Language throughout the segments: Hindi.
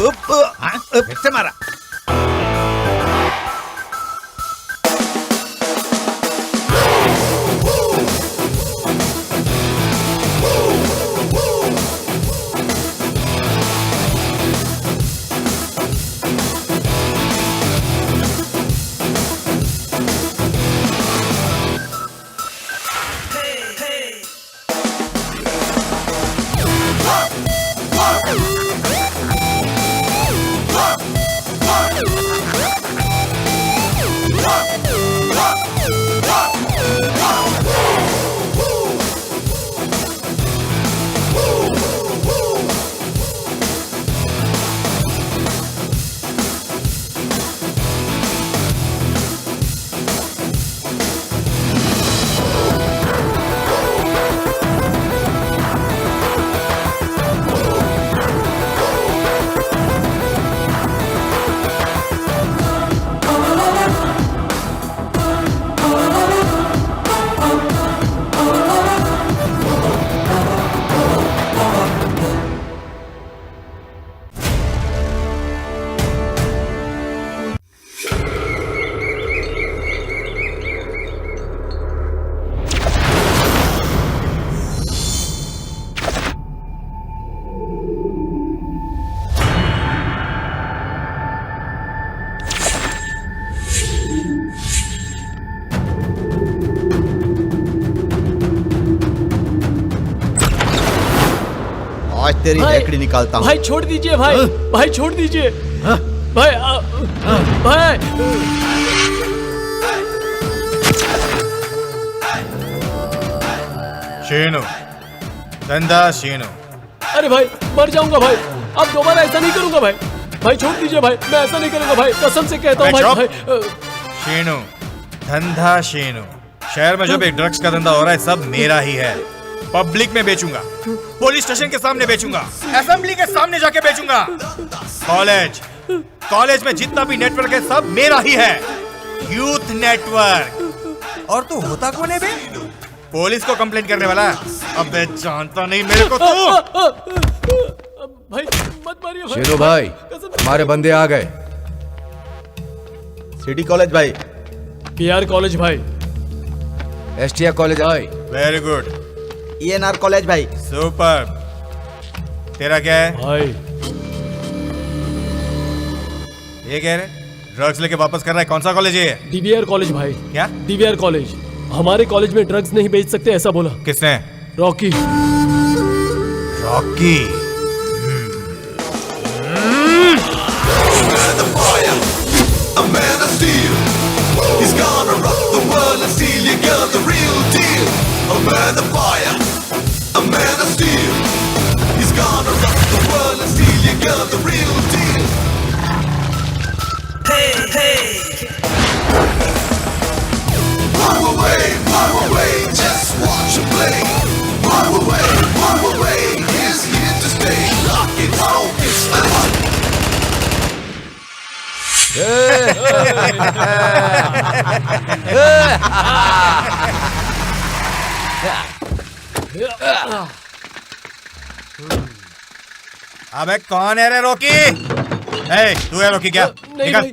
फिर से मारा। तेरी लकड़ी निकालता हूँ। भाई छोड़ दीजिए भाई। भाई छोड़ दीजिए भाई। भाई शीनू, धंधा शीनू। अरे भाई मर जाऊंगा भाई, अब दोबारा ऐसा नहीं करूंगा भाई। भाई छोड़ दीजिए भाई, मैं ऐसा नहीं करूंगा भाई, कसम से कहता हूँ भाई। शीनू, धंधा शीनू। शहर में जो भी ड्रग्स का धंधा हो रहा है सब मेरा ही है। पब्लिक में बेचूंगा, पुलिस स्टेशन के सामने बेचूंगा, असेंबली के सामने जाके बेचूंगा। कॉलेज में जितना भी नेटवर्क है सब मेरा ही है, यूथ नेटवर्क। और तू होता कौन है बे? पुलिस को कंप्लेंट करने वाला? अबे जानता नहीं मेरे को तू। भाई मत मारिए भाई। शेरू भाई, हमारे बंदे आ गए। सिटी कॉलेज भाई। पीआर कॉलेज भाई। एसटीआर कॉलेज भाई। Very good. ENR कॉलेज भाई। सुपर। तेरा क्या है भाई? ये कह रहे ड्रग्स लेके वापस कर रहा है, कौन सा कॉलेज है ये? डीबीआर कॉलेज भाई। क्या? DBR college. हमारे कॉलेज में ड्रग्स नहीं बेच सकते ऐसा बोला। किसने? Rocky. Rocky. He's gonna rock the world and steal your girl, the real deal. A man of fire, a man of steel. He's gonna rock the world and steal your girl, the real deal. Hey, hey. Move away, just watch him play. Move away, he's here to stay. Lock it, focus, अबे कौन है रे रॉकी? ए, तू है रॉकी क्या? नहीं निकल। भाई।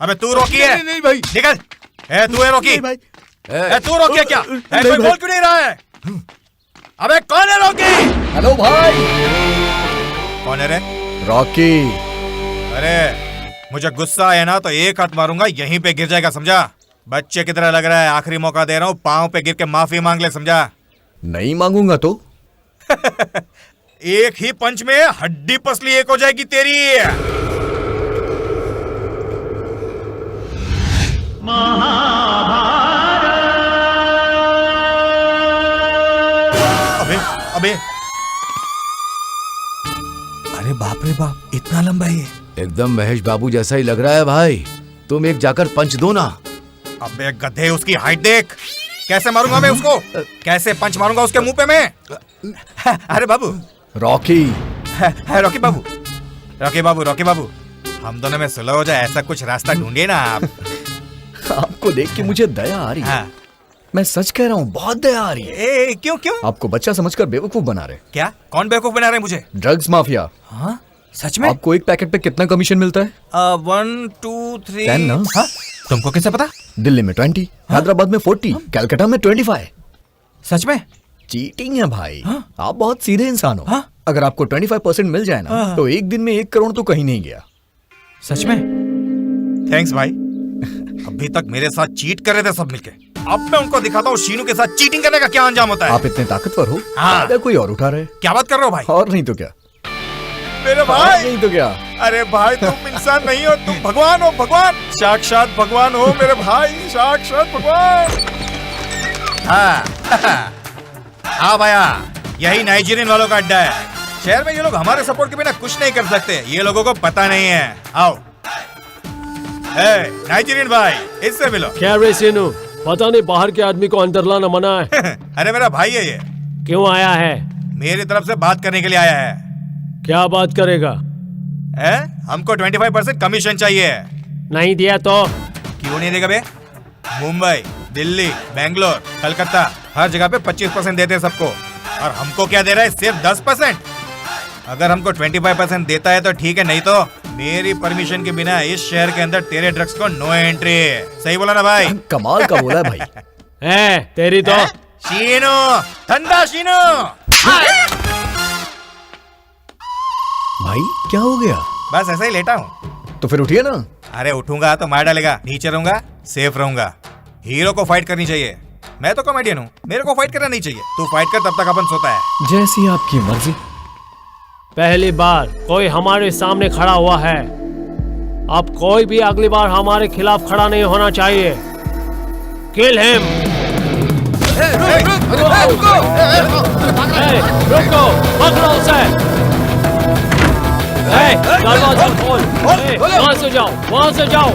अबे तू रॉकी है? नहीं भाई। निकल। ए, तू है रॉकी? भाई। ए, तू रॉकी है क्या? ए, कोई बोल क्यों नहीं रहा है? अबे कौन है रॉकी? हेलो भाई। कौन है रे? रॉकी। अरे मुझे गुस्सा है ना तो एक हाथ मारूंगा, यहीं पे गिर जाएगा, समझा? बच्चे की तरह लग रहा है, आखिरी मौका दे रहा हूँ, पाँव पे गिर के माफी मांग ले, समझा? नहीं मांगूंगा तो? एक ही पंच में हड्डी पसली एक हो जाएगी तेरी। अबे अबे, अरे बाप रे बाप, इतना लंबा है ये। एकदम महेश बाबू जैसा ही लग रहा है भाई। तुम एक जाकर पंच दो ना। अबे गधे, उसकी हाइट देख। कैसे मारूंगा मैं उसको? कैसे पंच मारूंगा उसके मुंह पे मैं? अरे बाबू। रॉकी। रॉकी बाबू, रॉकी बाबू, रॉकी बाबू, हम दोनों में सुलह हो जाए, ऐसा कुछ रास्ता ढूंढिए ना आप। आपको देख के मुझे दया आ रही है। हाँ। मैं सच कह रहा हूँ, बहुत दया आ रही है। क्यों क्यों? आपको बच्चा समझकर बेवकूफ बना रहे। क्या? कौन बेवकूफ बना रहे हैं मुझे? Drugs mafia. हाँ? सच में? आपको एक पैकेट पे कितना कमीशन मिलता है? 1 2 3 10 ना? हाँ? तुमको कैसे पता? दिल्ली में 20, हैदराबाद में 40, कलकत्ता में 25। सच में? चीटिंग है भाई। हाँ? आप बहुत सीधे इंसान हो। हाँ? अगर आपको 25% मिल जाए ना हाँ। तो एक दिन में 1 करोड़ तो कहीं नहीं गया। सच में? थैंक्स भाई। अभी तक मेरे साथ चीट कर रहे थे सब मिलके। अब मैं उनको दिखाता हूँ शीनू के साथ चीटिंग करने का क्या अंजाम होता है। आप इतने ताकतवर हो, हाँ। शायद कोई और उठा रहे। क्या बात कर रहे हो भाई? और नहीं तो क्या? मेरे और भाई, नहीं तो क्या? अरे भाई तुम इंसान नहीं हो, तुम भगवान हो, भगवान, साक्षात भगवान हो मेरे भाई, साक्षात भगवान। हाँ भैया, यही नाइजीरियन वालों का अड्डा है। शहर में ये लोग हमारे सपोर्ट के बिना कुछ नहीं कर सकते, ये लोगों को पता नहीं है। आओ नाइजीरियन भाई, इससे मिलो। क्या रे सीनू, पता नहीं बाहर के आदमी को अंदर लाना मना है। अरे मेरा भाई है ये, क्यों आया है? मेरी तरफ से बात करने के लिए आया है। क्या बात करेगा? हमको 25% कमीशन चाहिए। नहीं दिया तो? क्यों नहीं देगा बे? मुंबई, दिल्ली, बेंगलोर, कलकत्ता, हर जगह पे 25% देते हैं सबको, और हमको क्या दे रहा है? सिर्फ 10%। अगर हमको 25% देता है तो ठीक है, नहीं तो मेरी परमिशन के बिना इस शहर के अंदर तेरे ड्रग्स को नो एंट्री। सही बोला ना भाई? कमाल का बोला है भाई। तेरी तो। शीनू, ठंडा शीनू। भाई क्या हो गया? बस ऐसा ही लेटा हूँ। तो फिर उठिए ना। अरे उठूंगा तो मार डालेगा, नीचे रहूंगा, सेफ रहूंगा। हीरो को फाइट करनी चाहिए, मैं तो कॉमेडियन हूँ, मेरे को फाइट करना नहीं चाहिए। तू फाइट कर, तब तक अपन सोता है। जैसी आपकी मर्जी। पहली बार कोई हमारे सामने खड़ा हुआ है, अब कोई भी अगली बार हमारे खिलाफ खड़ा नहीं होना चाहिए। Kill him. रुको, पकड़ो उसे। दरवाजा खोल। वहां से जाओ, वहां से जाओ।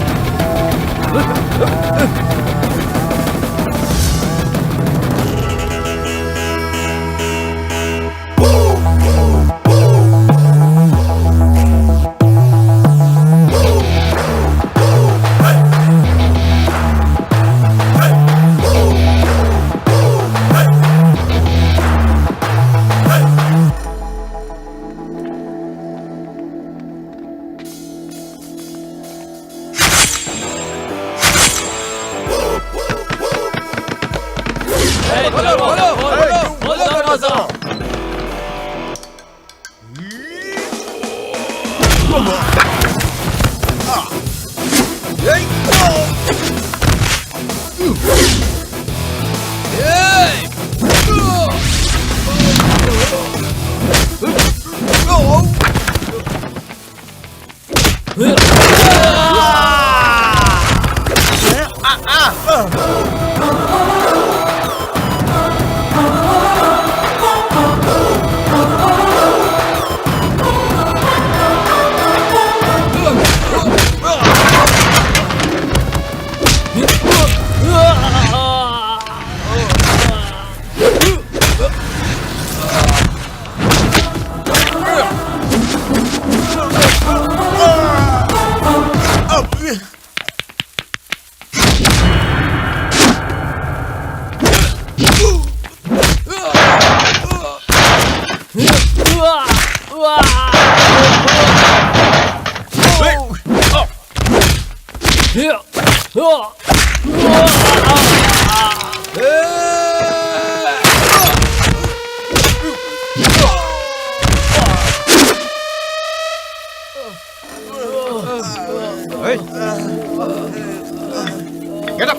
Get up!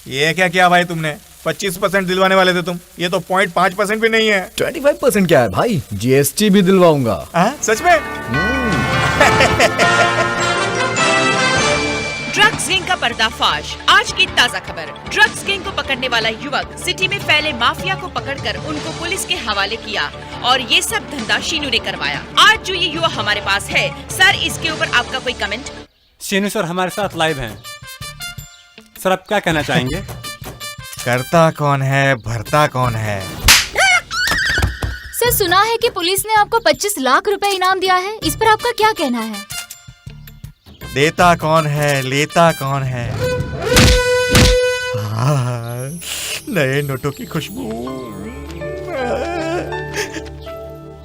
ये क्या किया भाई तुमने? 25% दिलवाने वाले थे तुम, ये तो 0.5% भी नहीं है। 25% क्या है भाई? GST भी दिलवाऊंगा। सच में? ड्रग्स गैंग का पर्दाफाश। आज की ताजा खबर, ड्रग्स गैंग को पकड़ने वाला युवक सिटी में फैले माफिया को पकड़कर उनको पुलिस के हवाले किया और ये सब धंधा शीनू ने करवाया। आज जो ये युवक हमारे पास है, सर इसके ऊपर आपका कोई कमेंट? शीनू सर हमारे साथ लाइव हैं। सर आप क्या कहना चाहेंगे? करता कौन है, भरता कौन है? सर सुना है कि पुलिस ने आपको 25 लाख रुपए इनाम दिया है, इस पर आपका क्या कहना है? देता कौन है, लेता कौन है? नए नोटों की खुशबू।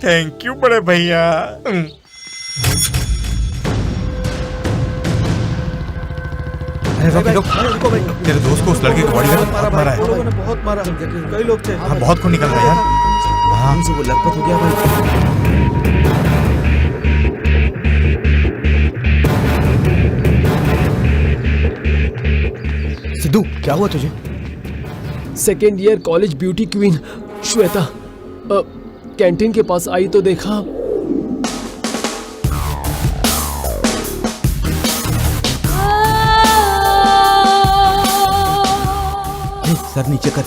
थैंक यू बड़े भैया। रुको भाई, तेरे दोस्त को उस लड़के को बॉडी मारा मारा है। लोगों ने बहुत मारा, कई लोग थे। हाँ, बहुत खून निकल रहा है यार। हाँ, हमसे वो लखपत हो गया भाई। सिद्धू क्या हुआ तुझे? Second year college beauty queen Shweta canteen के पास आई तो देखा सर नीचे कर।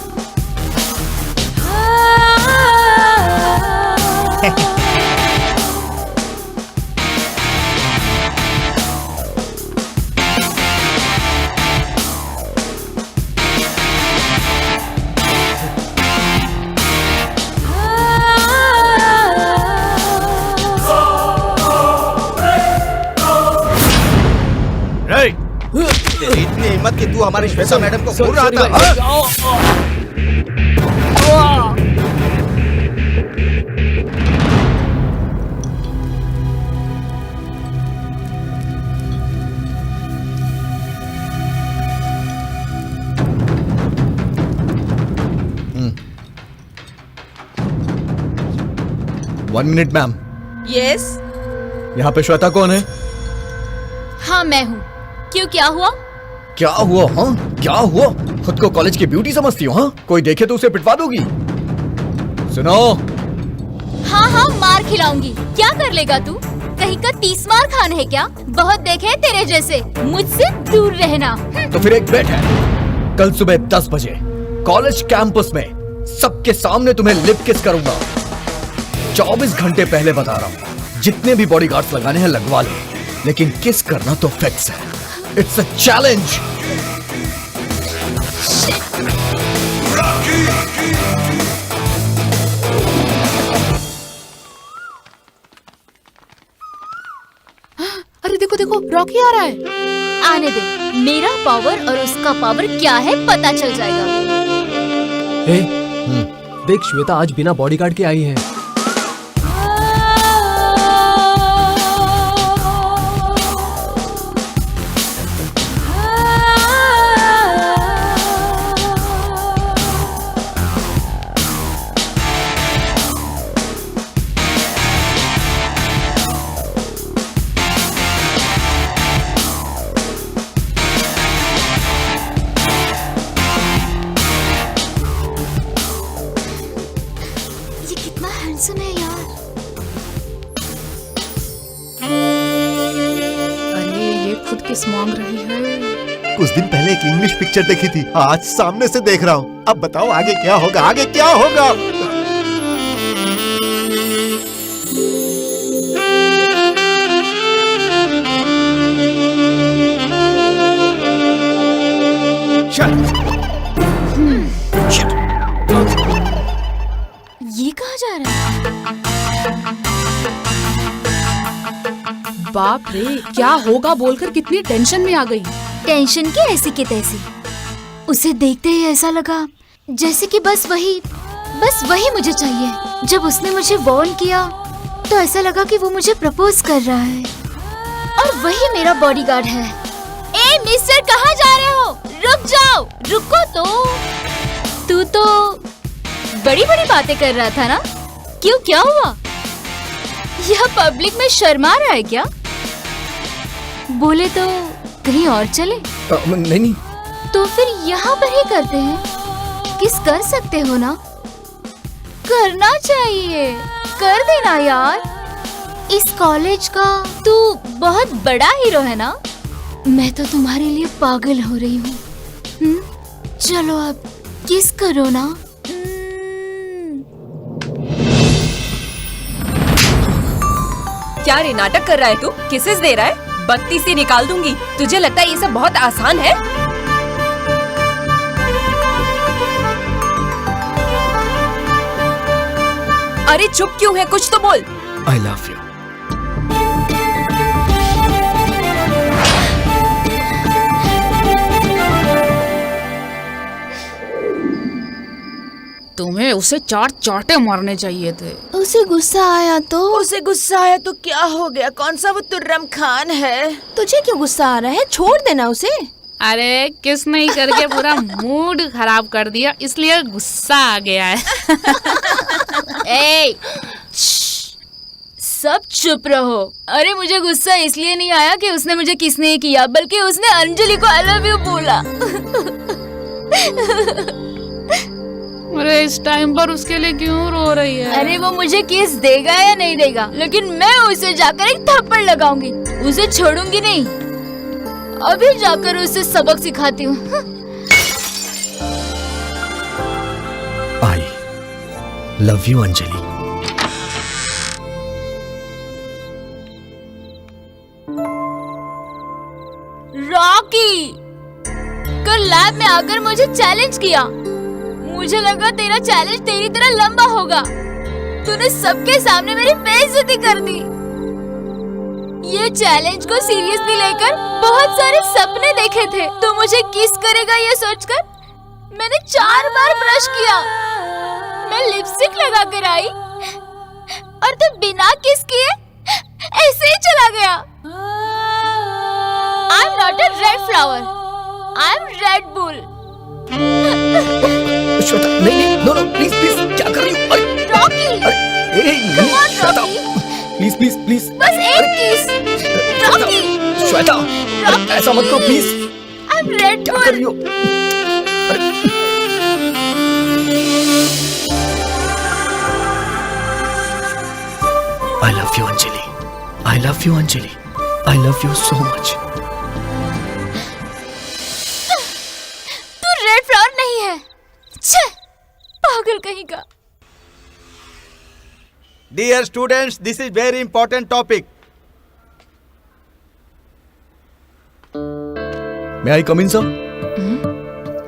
तेरी इतनी हिम्मत कि तू हमारी श्वेता मैडम को घूर रहा था। One minute ma'am, yes. यहाँ पे श्वेता कौन है? हाँ मैं हूँ। क्यों, क्या हुआ? क्या हुआ? हाँ क्या हुआ? खुद को कॉलेज की ब्यूटी समझती हो? हाँ, कोई देखे तो उसे पिटवा दोगी। सुनो, हाँ हाँ मार खिलाऊंगी। क्या कर लेगा तू? कहीं का 30 मार खान है क्या? बहुत देखे तेरे जैसे, मुझसे दूर रहना। तो फिर एक बेट है, कल सुबह 10 बजे कॉलेज कैंपस में सबके सामने तुम्हें लिप किस करूंगा। 24 घंटे पहले बता रहा हूँ, जितने भी बॉडीगार्ड्स लगाने हैं लगवा ले, लेकिन किस करना तो फिक्स है। It's a challenge. अरे देखो देखो, रॉकी आ रहा है। आने दे, मेरा पावर और उसका पावर क्या है पता चल जाएगा। देख श्वेता आज बिना बॉडीगार्ड के आई है। सुने यार। अरे ये खुद किस मांग रही है। कुछ दिन पहले एक इंग्लिश पिक्चर देखी थी, आज सामने से देख रहा हूँ। अब बताओ आगे क्या होगा, आगे क्या होगा? ये कहाँ जा रहा है? बाप रे, क्या होगा बोलकर कितनी टेंशन में आ गई। टेंशन की ऐसी की तैसी। उसे देखते ही ऐसा लगा जैसे कि बस वही मुझे चाहिए। जब उसने मुझे वार्न किया तो ऐसा लगा कि वो मुझे प्रपोज कर रहा है और वही मेरा बॉडीगार्ड है। ए मिस्टर, कहाँ जा रहे हो? रुक जाओ, रुको तो। तू तो बड़ी बड़ी बातें कर रहा था ना? क्यों, क्या हुआ? यह पब्लिक में शर्मा रहा है क्या? बोले तो कहीं और चले? नहीं। तो फिर यहाँ पर ही करते हैं। किस कर सकते हो ना? करना चाहिए, कर देना यार। इस कॉलेज का तू बहुत बड़ा हीरो है ना? मैं तो तुम्हारे लिए पागल हो रही हूँ। चलो अब किस करो ना। क्या रे नाटक कर रहा है तू? किसेस दे रहा है? बत्ती से निकाल दूंगी। तुझे लगता है ये सब बहुत आसान है? अरे चुप क्यों है? कुछ तो बोल। I love you. तुम्हें उसे 4 चांटे मारने चाहिए थे। उसे गुस्सा आया तो? उसे गुस्सा आया तो क्या हो गया? कौन सा वो तुर्रम खान है? तुझे क्यों गुस्सा आ रहा है? छोड़ देना उसे। अरे किस नहीं करके पूरा मूड खराब कर दिया, इसलिए गुस्सा आ गया है। ए, सब चुप रहो। अरे मुझे गुस्सा इसलिए नहीं आया कि उसने मुझे किस नहीं किया, बल्कि उसने अंजलि को आई लव यू बोला। अरे इस टाइम पर उसके लिए क्यों रो रही है? अरे वो मुझे किस देगा या नहीं देगा, लेकिन मैं उसे जाकर एक थप्पड़ लगाऊंगी। उसे छोड़ूंगी नहीं। अभी जाकर उसे सबक सिखाती हूँ। I love you Anjali. Rocky कल लैब में आकर मुझे चैलेंज किया। मुझे लगा तेरा चैलेंज तेरी तरह लंबा होगा। तूने सबके सामने मेरी बेइज्जती कर दी। ये चैलेंज को सीरियसली लेकर बहुत सारे सपने देखे थे। तू मुझे किस करेगा ये सोचकर मैंने 4 बार ब्रश किया। मैं लिपस्टिक लगा कर आई और तू बिना किस किए ऐसे ही चला गया। I'm not a red flower. I'm Red Bull. Shweta, नहीं, नो, प्लीज, क्या कर रही हो? अरे, रॉकी, नहीं, श्वेता, प्लीज, बस एक किस, रॉकी, श्वेता, ऐसा मत करो, प्लीज। I'm Red क्या Bull. कर रही हो? I love you, Anjali. I love you, Anjali. I love you so much. तू रेड फ्लावर नहीं है। छे, पागल कहीं का। Dear students, this is very important topic. May I come in, sir?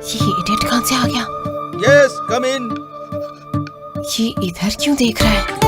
ये इडियट कहाँ से आ गया? Yes, come in. ये इधर क्यों देख रहा है?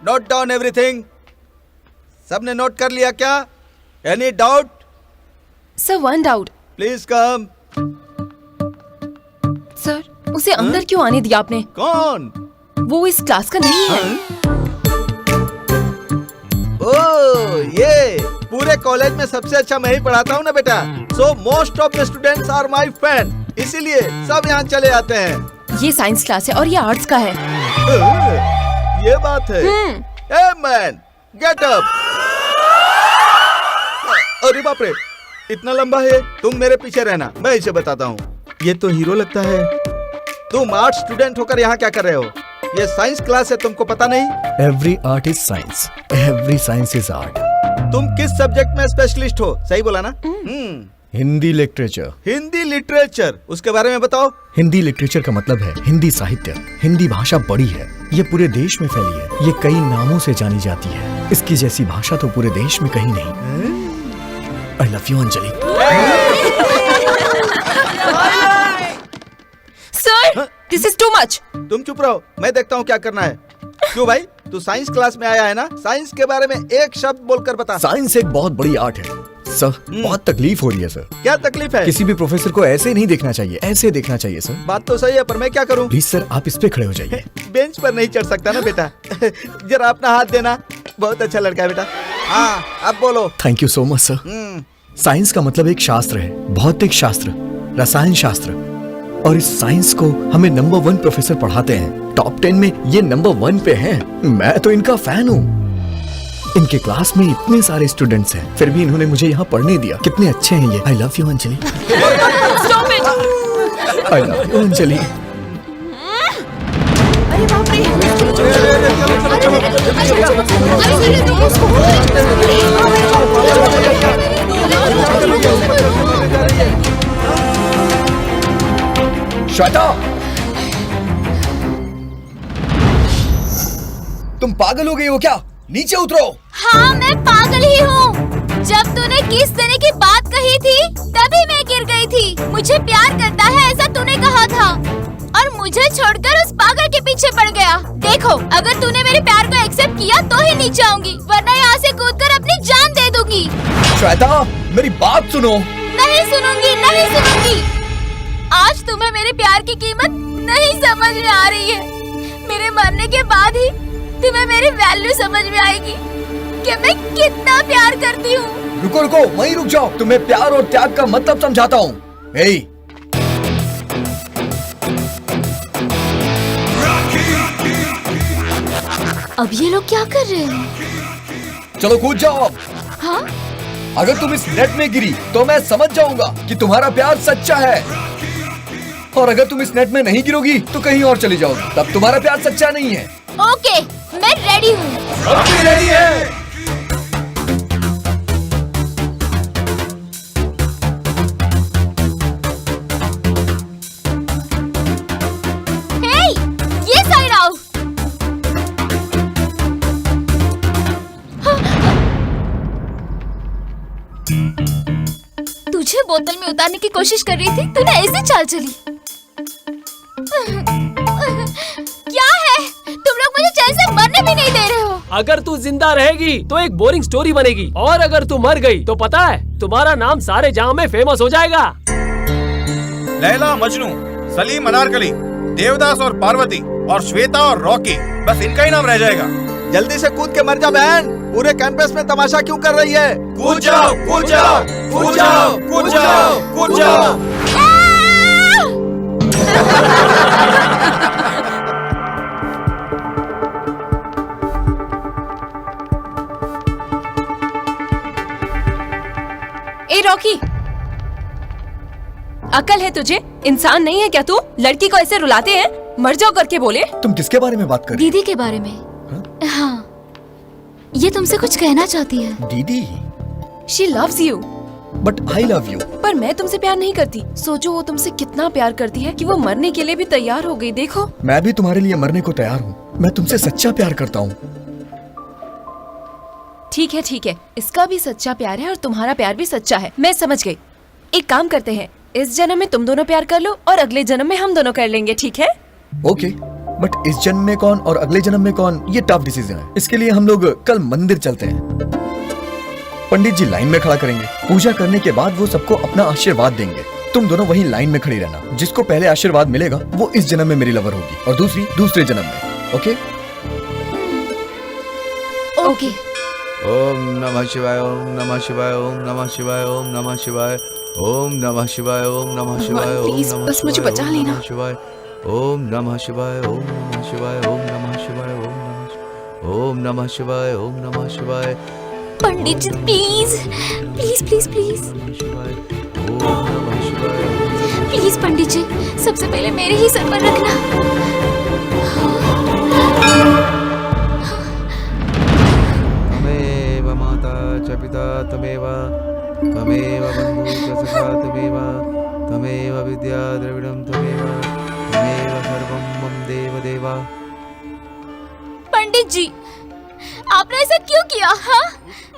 Note down everything. सबने नोट कर लिया क्या? Any doubt? Sir, 1 doubt. Please come. Sir, उसे अंदर क्यों आने दिया आपने? कौन? वो इस क्लास का नहीं है। ओह, ये पूरे कॉलेज में सबसे अच्छा मैं ही पढ़ाता हूँ ना बेटा। So most of the students are my fan. इसीलिए सब यहाँ चले आते हैं। ये साइंस क्लास है और ये आर्ट्स का है। ये बात है। Hey man, get up. अरे बाप रे, इतना लंबा है। तुम मेरे पीछे रहना, मैं इसे बताता हूँ। ये तो हीरो लगता है। तुम आर्ट स्टूडेंट होकर यहाँ क्या कर रहे हो? ये साइंस क्लास है, तुमको पता नहीं? Every art is science. Every science is art. तुम किस सब्जेक्ट में स्पेशलिस्ट हो? सही बोला ना? हिंदी लिटरेचर। हिंदी लिटरेचर, उसके बारे में बताओ। हिंदी लिटरेचर का मतलब है हिंदी साहित्य। हिंदी भाषा बड़ी है, ये पूरे देश में फैली है। ये कई नामों से जानी जाती है। इसकी जैसी भाषा तो पूरे देश में कहीं नहीं। I love you, Anjali. Sir, this is too much. तुम चुप रहो, मैं देखता हूँ क्या करना है। क्यों भाई, तू साइंस क्लास में आया है ना? साइंस के बारे में एक शब्द बोलकर बता। साइंस एक बहुत बड़ी आर्ट है सर। बहुत तकलीफ हो रही है सर। क्या तकलीफ है? किसी भी प्रोफेसर को ऐसे नहीं देखना चाहिए, ऐसे देखना चाहिए सर। बात तो सही है, पर मैं क्या करूं? प्लीज सर, आप इस पे खड़े हो जाइए। बेंच पर नहीं चढ़ सकता ना बेटा। जरा अपना हाथ देना। बहुत अच्छा लड़का है बेटा। हाँ, अब बोलो। Thank you so much sir. Science का मतलब एक शास्त्र है, भौतिक शास्त्र, रसायन शास्त्र। और इस साइंस को हमें नंबर 1 प्रोफेसर पढ़ाते हैं। टॉप 10 में ये नंबर 1 पे हैं। मैं तो इनका फैन हूँ। इनके क्लास में इतने सारे स्टूडेंट्स हैं, फिर भी इन्होंने मुझे यहाँ पढ़ने दिया। कितने अच्छे हैं ये। I love you Anjali. I love you Anjali. अरे बाप रे। श्वेता, तुम पागल हो गई हो क्या? नीचे उतरो। हाँ, मैं पागल ही हूँ। जब तूने किस देने की बात कही थी तभी मैं गिर गई थी। मुझे प्यार करता है ऐसा तूने कहा था और मुझे छोड़कर उस पागल के पीछे पड़ गया। देखो, अगर तूने मेरे प्यार को एक्सेप्ट किया तो ही नीचे आऊंगी, वरना यहाँ से कूदकर अपनी जान दे दूंगी। श्वेता, मेरी बात सुनो। नहीं सुनूंगी, नहीं सुनूंगी। आज तुम्हें मेरे प्यार की कीमत नहीं समझ में आ रही है। मेरे मरने के बाद ही तुम्हें मेरी वैल्यू समझ में आएगी कि मैं कितना प्यार करती हूँ। रुको रुको, वहीं रुक जाओ। तुम्हें प्यार और त्याग का मतलब समझाता हूँ। अब ये लोग क्या कर रहे हैं? चलो कूद जाओ अब। हाँ? अगर तुम इस नेट में गिरी तो मैं समझ जाऊंगा कि तुम्हारा प्यार सच्चा है, और अगर तुम इस नेट में नहीं गिरोगी तो कहीं और चली जाओगी, तब तुम्हारा प्यार सच्चा नहीं है। ओके, मैं रेडी हूँ। रेडी है। हे, ये साइड आओ। तुझे बोतल में उतारने की कोशिश कर रही थी, तूने ऐसे चाल चली। क्या है? तुम लोग मुझे चैन से मरने भी नहीं दे रहे हो। अगर तू जिंदा रहेगी तो एक बोरिंग स्टोरी बनेगी, और अगर तू मर गई तो पता है तुम्हारा नाम सारे जहां में फेमस हो जाएगा। लैला मजनू, सलीम अनारकली, देवदास और पार्वती, और श्वेता और रॉकी, बस इनका ही नाम रह जाएगा। जल्दी से कूद के मर जा बहन। पूरे कैंपस में तमाशा क्यों कर रही है? कूद जाओ, कूद जाओ, कूद जाओ, कूद जाओ, कूद जाओ। ए रॉकी, अकल है तुझे? इंसान नहीं है क्या तू? लड़की को ऐसे रुलाते हैं? मर जाओ करके बोले। तुम किसके बारे में बात कर रही? दीदी के बारे में। हाँ, ये तुमसे कुछ कहना चाहती है। दीदी? She loves you. But I love you. पर मैं तुमसे प्यार नहीं करती। सोचो वो तुमसे कितना प्यार करती है कि वो मरने के लिए भी तैयार हो गई। देखो, मैं भी तुम्हारे लिए मरने को तैयार हूँ। मैं तुमसे सच्चा प्यार करता हूँ। ठीक है ठीक है, इसका भी सच्चा प्यार है और तुम्हारा प्यार भी सच्चा है। मैं समझ गई। एक काम करते हैं, इस जन्म में तुम दोनों प्यार कर लो और अगले जन्म में हम दोनों कर लेंगे, ठीक है? ओके, बट इस जन्म में कौन और अगले जन्म में कौन, ये टफ डिसीजन है। इसके लिए हम लोग कल मंदिर चलते हैं। पंडित जी लाइन में खड़ा करेंगे। पूजा करने के बाद वो सबको अपना आशीर्वाद देंगे। तुम दोनों वहीं लाइन में खड़ी रहना। जिसको पहले आशीर्वाद मिलेगा वो इस जन्म में मेरी लवर होगी और दूसरी दूसरे जन्म में। ओके? ओके। ओम नमः शिवाय, ओम नमः शिवाय, ओम नमः शिवाय, ओम नमः शिवाय, ओम नमः शिवाय, ओम नमः शिवाय, ओम प्लीज बस मुझे बचा लेना। शिवाय, ओम नमः शिवाय, ओम नमः शिवाय, ओम नमः शिवाय, ओम नमः शिवाय, ओम नमः शिवाय। पंडित जी please please please please please पंडित जी, सबसे पहले मेरे ही सर पर रखना। तमेव माता च पिता तमेव, तमेव बन्धु च सखा तमेव, तमेव विद्या द्रविणं तमेव, तमेव सर्वं मम देव देवा। पंडित जी, आपने ऐसा क्यों किया? हाँ,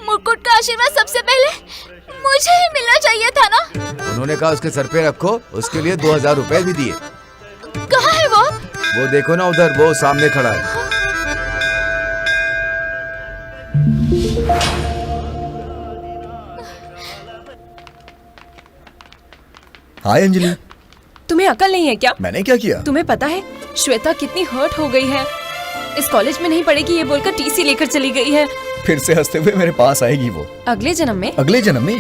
मुकुट का आशीर्वाद सबसे पहले मुझे ही मिलना चाहिए था ना। उन्होंने कहा उसके सर पे रखो, उसके लिए 2000 रुपए भी दिए। कहाँ है वो? वो देखो ना उधर, वो सामने खड़ा है। हाय अंजलि। तुम्हें अकल नहीं है क्या? मैंने क्या किया? तुम्हें पता है श्वेता कितनी हर्ट हो गई है? इस कॉलेज में नहीं पढ़ेगी ये बोलकर टीसी लेकर चली गई है। फिर से हंसते हुए मेरे पास आएगी वो। अगले जन्म में? अगले जन्म में?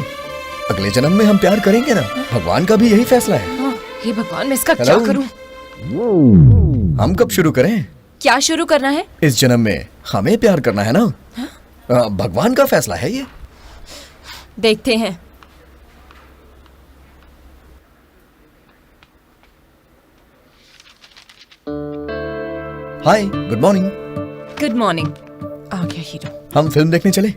अगले जन्म में हम प्यार करेंगे ना। भगवान का भी यही फैसला है। हाँ, हे भगवान, मैं इसका क्या करूं? हम कब शुरू करें? क्या शुरू करना है? इस जन्म में हमें प्यार करना है ना। भगवान का फैसला है ये। देखते हैं। Hi, good morning. Good morning. आ गया हीरो। हम फिल्म देखने चले?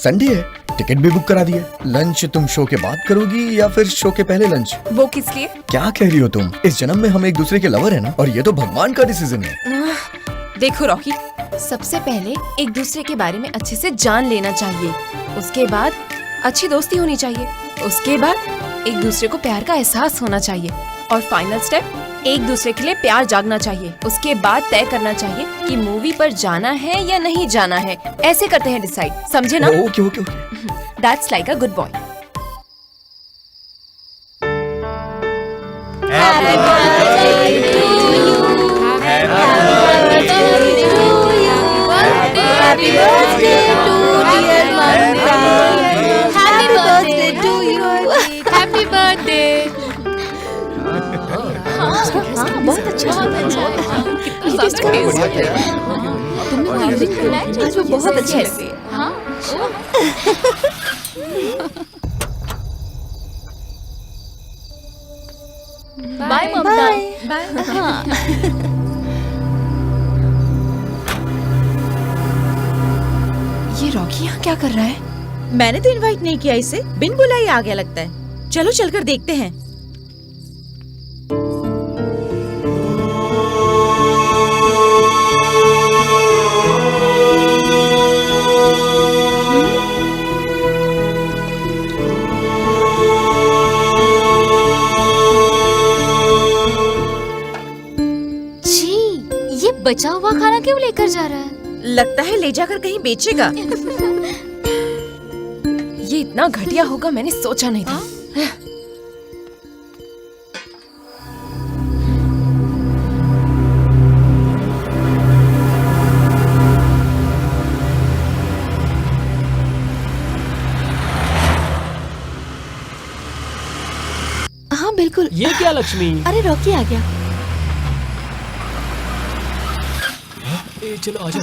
संडे है, टिकट भी बुक करा दिया। लंच तुम शो के बाद करोगी या फिर शो के पहले लंच? वो किस लिए? क्या कह रही हो तुम? इस जन्म में हम एक दूसरे के लवर है ना, और ये तो भगवान का डिसीजन है। देखो रॉकी, सबसे पहले एक दूसरे के बारे में अच्छे से जान लेना चाहिए, उसके बाद अच्छी दोस्ती होनी चाहिए, उसके बाद एक दूसरे को प्यार का एहसास होना चाहिए, और फाइनल स्टेप एक दूसरे के लिए प्यार जागना चाहिए। उसके बाद तय करना चाहिए कि मूवी पर जाना है या नहीं जाना है। ऐसे करते हैं डिसाइड, समझे ना? Okay okay okay. That's like a good boy. Happy birthday to dear Manga. Happy birthday to you. Happy birthday. बहुत अच्छा तुमने म्यूजिक बनाया आज वो बहुत अच्छा है। हाँ बाय मम्मा। बाय। ये रॉकी यहाँ क्या कर रहा है? मैंने तो इनवाइट नहीं किया इसे, बिन बुलाए आ गया लगता है। चलो चलकर देखते हैं। छी, ये बचा हुआ खाना क्यों लेकर जा रहा है? लगता है ले जाकर कहीं बेचेगा। ये इतना घटिया होगा मैंने सोचा नहीं था। हाँ बिल्कुल। ये क्या लक्ष्मी? अरे रॉकी आ गया। ए, चलो आजा।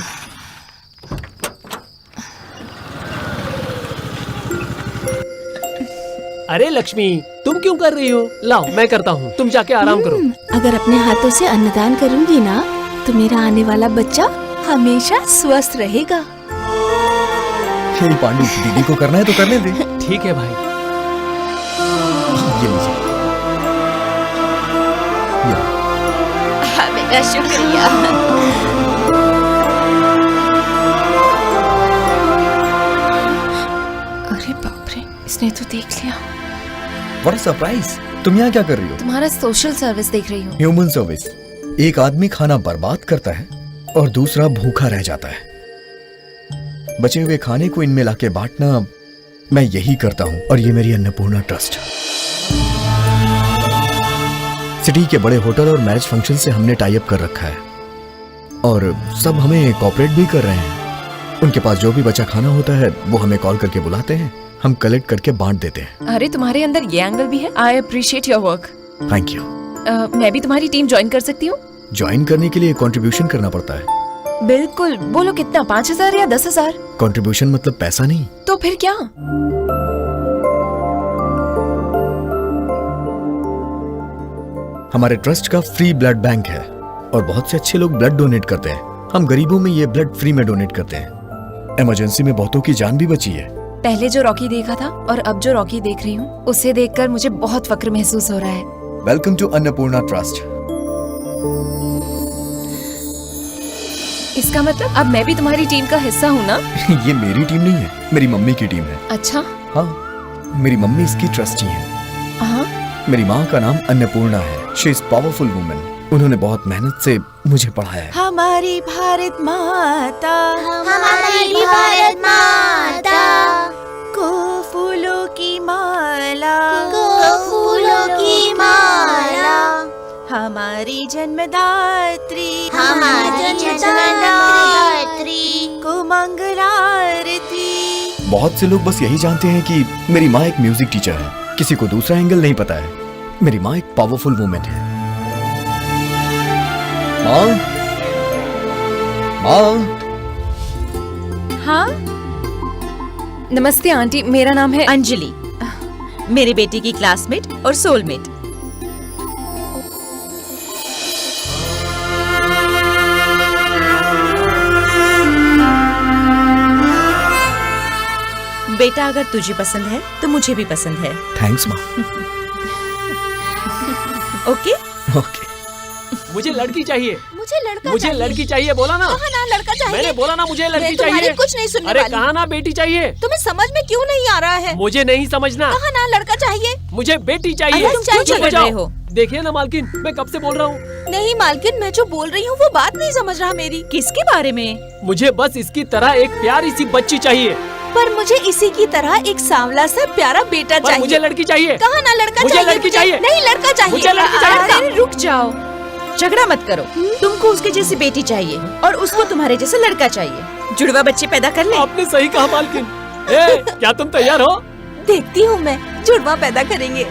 अरे लक्ष्मी, तुम क्यों कर रही हो? लाओ मैं करता हूँ, तुम जाके आराम करो। अगर अपने हाथों से अन्नदान करूंगी ना तो मेरा आने वाला बच्चा हमेशा स्वस्थ रहेगा। हे पांडु, दीदी को करना है तो करने दे। ठीक है भाई। ये लीजिए। बेटा शुक्रिया। अरे बाप रे, इसने तो देख लिया। What a surprise! तुम यहाँ क्या कर रही हो? तुम्हारा सोशल सर्विस देख रही हूँ। Human service. एक आदमी खाना बर्बाद करता है और दूसरा भूखा रह जाता है। बचे हुए खाने को इनमें लाके बांटना मैं यही करता हूँ, और ये मेरी अन्नपूर्णा ट्रस्ट। सिटी के बड़े होटल और मैरिज फंक्शन से हमने टाई अप कर रखा है, और सब हमें कॉपरेट भी कर रहे हैं। उनके पास जो भी बचा खाना होता है वो हमें कॉल करके बुलाते हैं, हम कलेक्ट करके बांट देते हैं। अरे तुम्हारे अंदर ये एंगल भी है। I appreciate your work. Thank you. मैं भी तुम्हारी टीम ज्वाइन कर सकती हूँ? ज्वाइन करने के लिए कंट्रीब्यूशन करना पड़ता है। बिल्कुल। बोलो कितना? 5,000 या 10,000? कंट्रीब्यूशन मतलब पैसा नहीं। तो फिर क्या? हमारे ट्रस्ट का फ्री ब्लड बैंक है और बहुत से अच्छे लोग ब्लड डोनेट करते हैं। हम गरीबों में ये ब्लड फ्री में डोनेट करते हैं। इमरजेंसी में बहुतों की जान भी बची है। पहले जो रॉकी देखा था और अब जो रॉकी देख रही हूँ, उसे देखकर मुझे बहुत फक्र महसूस हो रहा है। Welcome to Annapurna trust. इसका मतलब अब मैं भी तुम्हारी टीम का हिस्सा हूँ ना? ये मेरी टीम नहीं है, मेरी मम्मी की टीम है। अच्छा। हाँ, मेरी मम्मी इसकी ट्रस्टी है। हाँ। मेरी माँ का नाम अन्नपूर्णा है। She is powerful woman. उन्होंने बहुत मेहनत से मुझे पढ़ाया है। हमारी भारत माता, हमारी भारत माता को फूलों की माला, को फूलों की माला, हमारी जन्मदात्री, हमारी जन्मदात्री को मंगलारती। बहुत से लोग बस यही जानते हैं कि मेरी माँ एक म्यूजिक टीचर है, किसी को दूसरा एंगल नहीं पता है। मेरी माँ एक पावरफुल वुमन है। माँ, माँ। हाँ नमस्ते आंटी, मेरा नाम है अंजलि, मेरे बेटी की क्लासमेट और सोलमेट। बेटा अगर तुझे पसंद है तो मुझे भी पसंद है। थैंक्स माँ। Okay okay. मुझे लड़की चाहिए। मुझे लड़की चाहिए बोला ना। कहा ना लड़का चाहिए। मैंने बोला ना मुझे लड़की मैं तुम्हारी चाहिए। कुछ नहीं सुनने अरे वाली। कहा ना बेटी चाहिए। तुम्हें समझ में क्यों नहीं आ रहा है? मुझे नहीं समझना। कहा ना लड़का चाहिए। मुझे बेटी चाहिए। अरे तुम क्यों चुप झगड़ जाओ। रहे हो? देखिए ना मालकिन, मैं कब से बोल रहा हूँ। नहीं मालकिन, मैं जो बोल रही हूँ वो बात नहीं समझ रहा मेरी। किसके बारे में? मुझे बस इसकी तरह एक प्यारी सी बच्ची चाहिए। पर मुझे इसी की तरह एक सांवला सा प्यारा बेटा पर चाहिए। मुझे लड़की चाहिए। कहा ना लड़का मुझे चाहिए। लड़की चाहिए। नहीं लड़का चाहिए। मुझे लड़की चाहिए। अरे रुक जाओ, झगड़ा मत करो। तुमको उसके जैसी बेटी चाहिए और उसको तुम्हारे जैसा लड़का चाहिए। जुड़वा बच्चे पैदा कर ले। आपने सही कहा मालकिन। ए, क्या तुम तैयार हो? देखती हूँ मैं, जुड़वा पैदा करेंगे।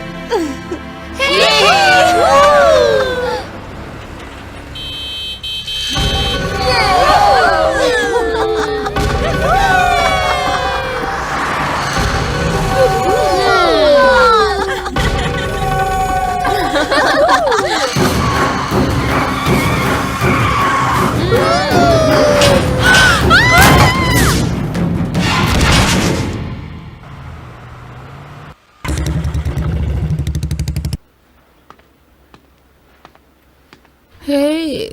हे,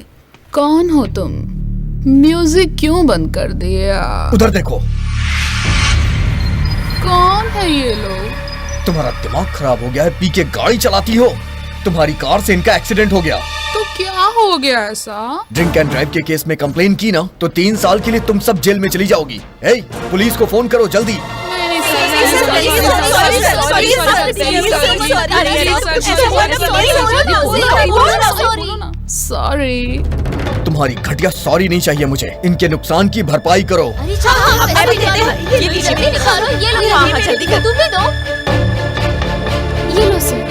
कौन हो तुम? म्यूजिक क्यों बंद कर दिया? उधर देखो। कौन है ये लोग? तुम्हारा दिमाग खराब हो गया है, पी के गाड़ी चलाती हो। तुम्हारी कार से इनका एक्सीडेंट हो गया। तो क्या हो गया ऐसा? ड्रिंक एंड ड्राइव के केस में कंप्लेन की ना तो 3 साल के लिए तुम सब जेल में चली जाओगी। ए, पुलिस को फोन करो जल्दी। सॉरी। तुम्हारी घटिया सॉरी नहीं चाहिए मुझे। इनके नुकसान की भरपाई करो। ये लो सर।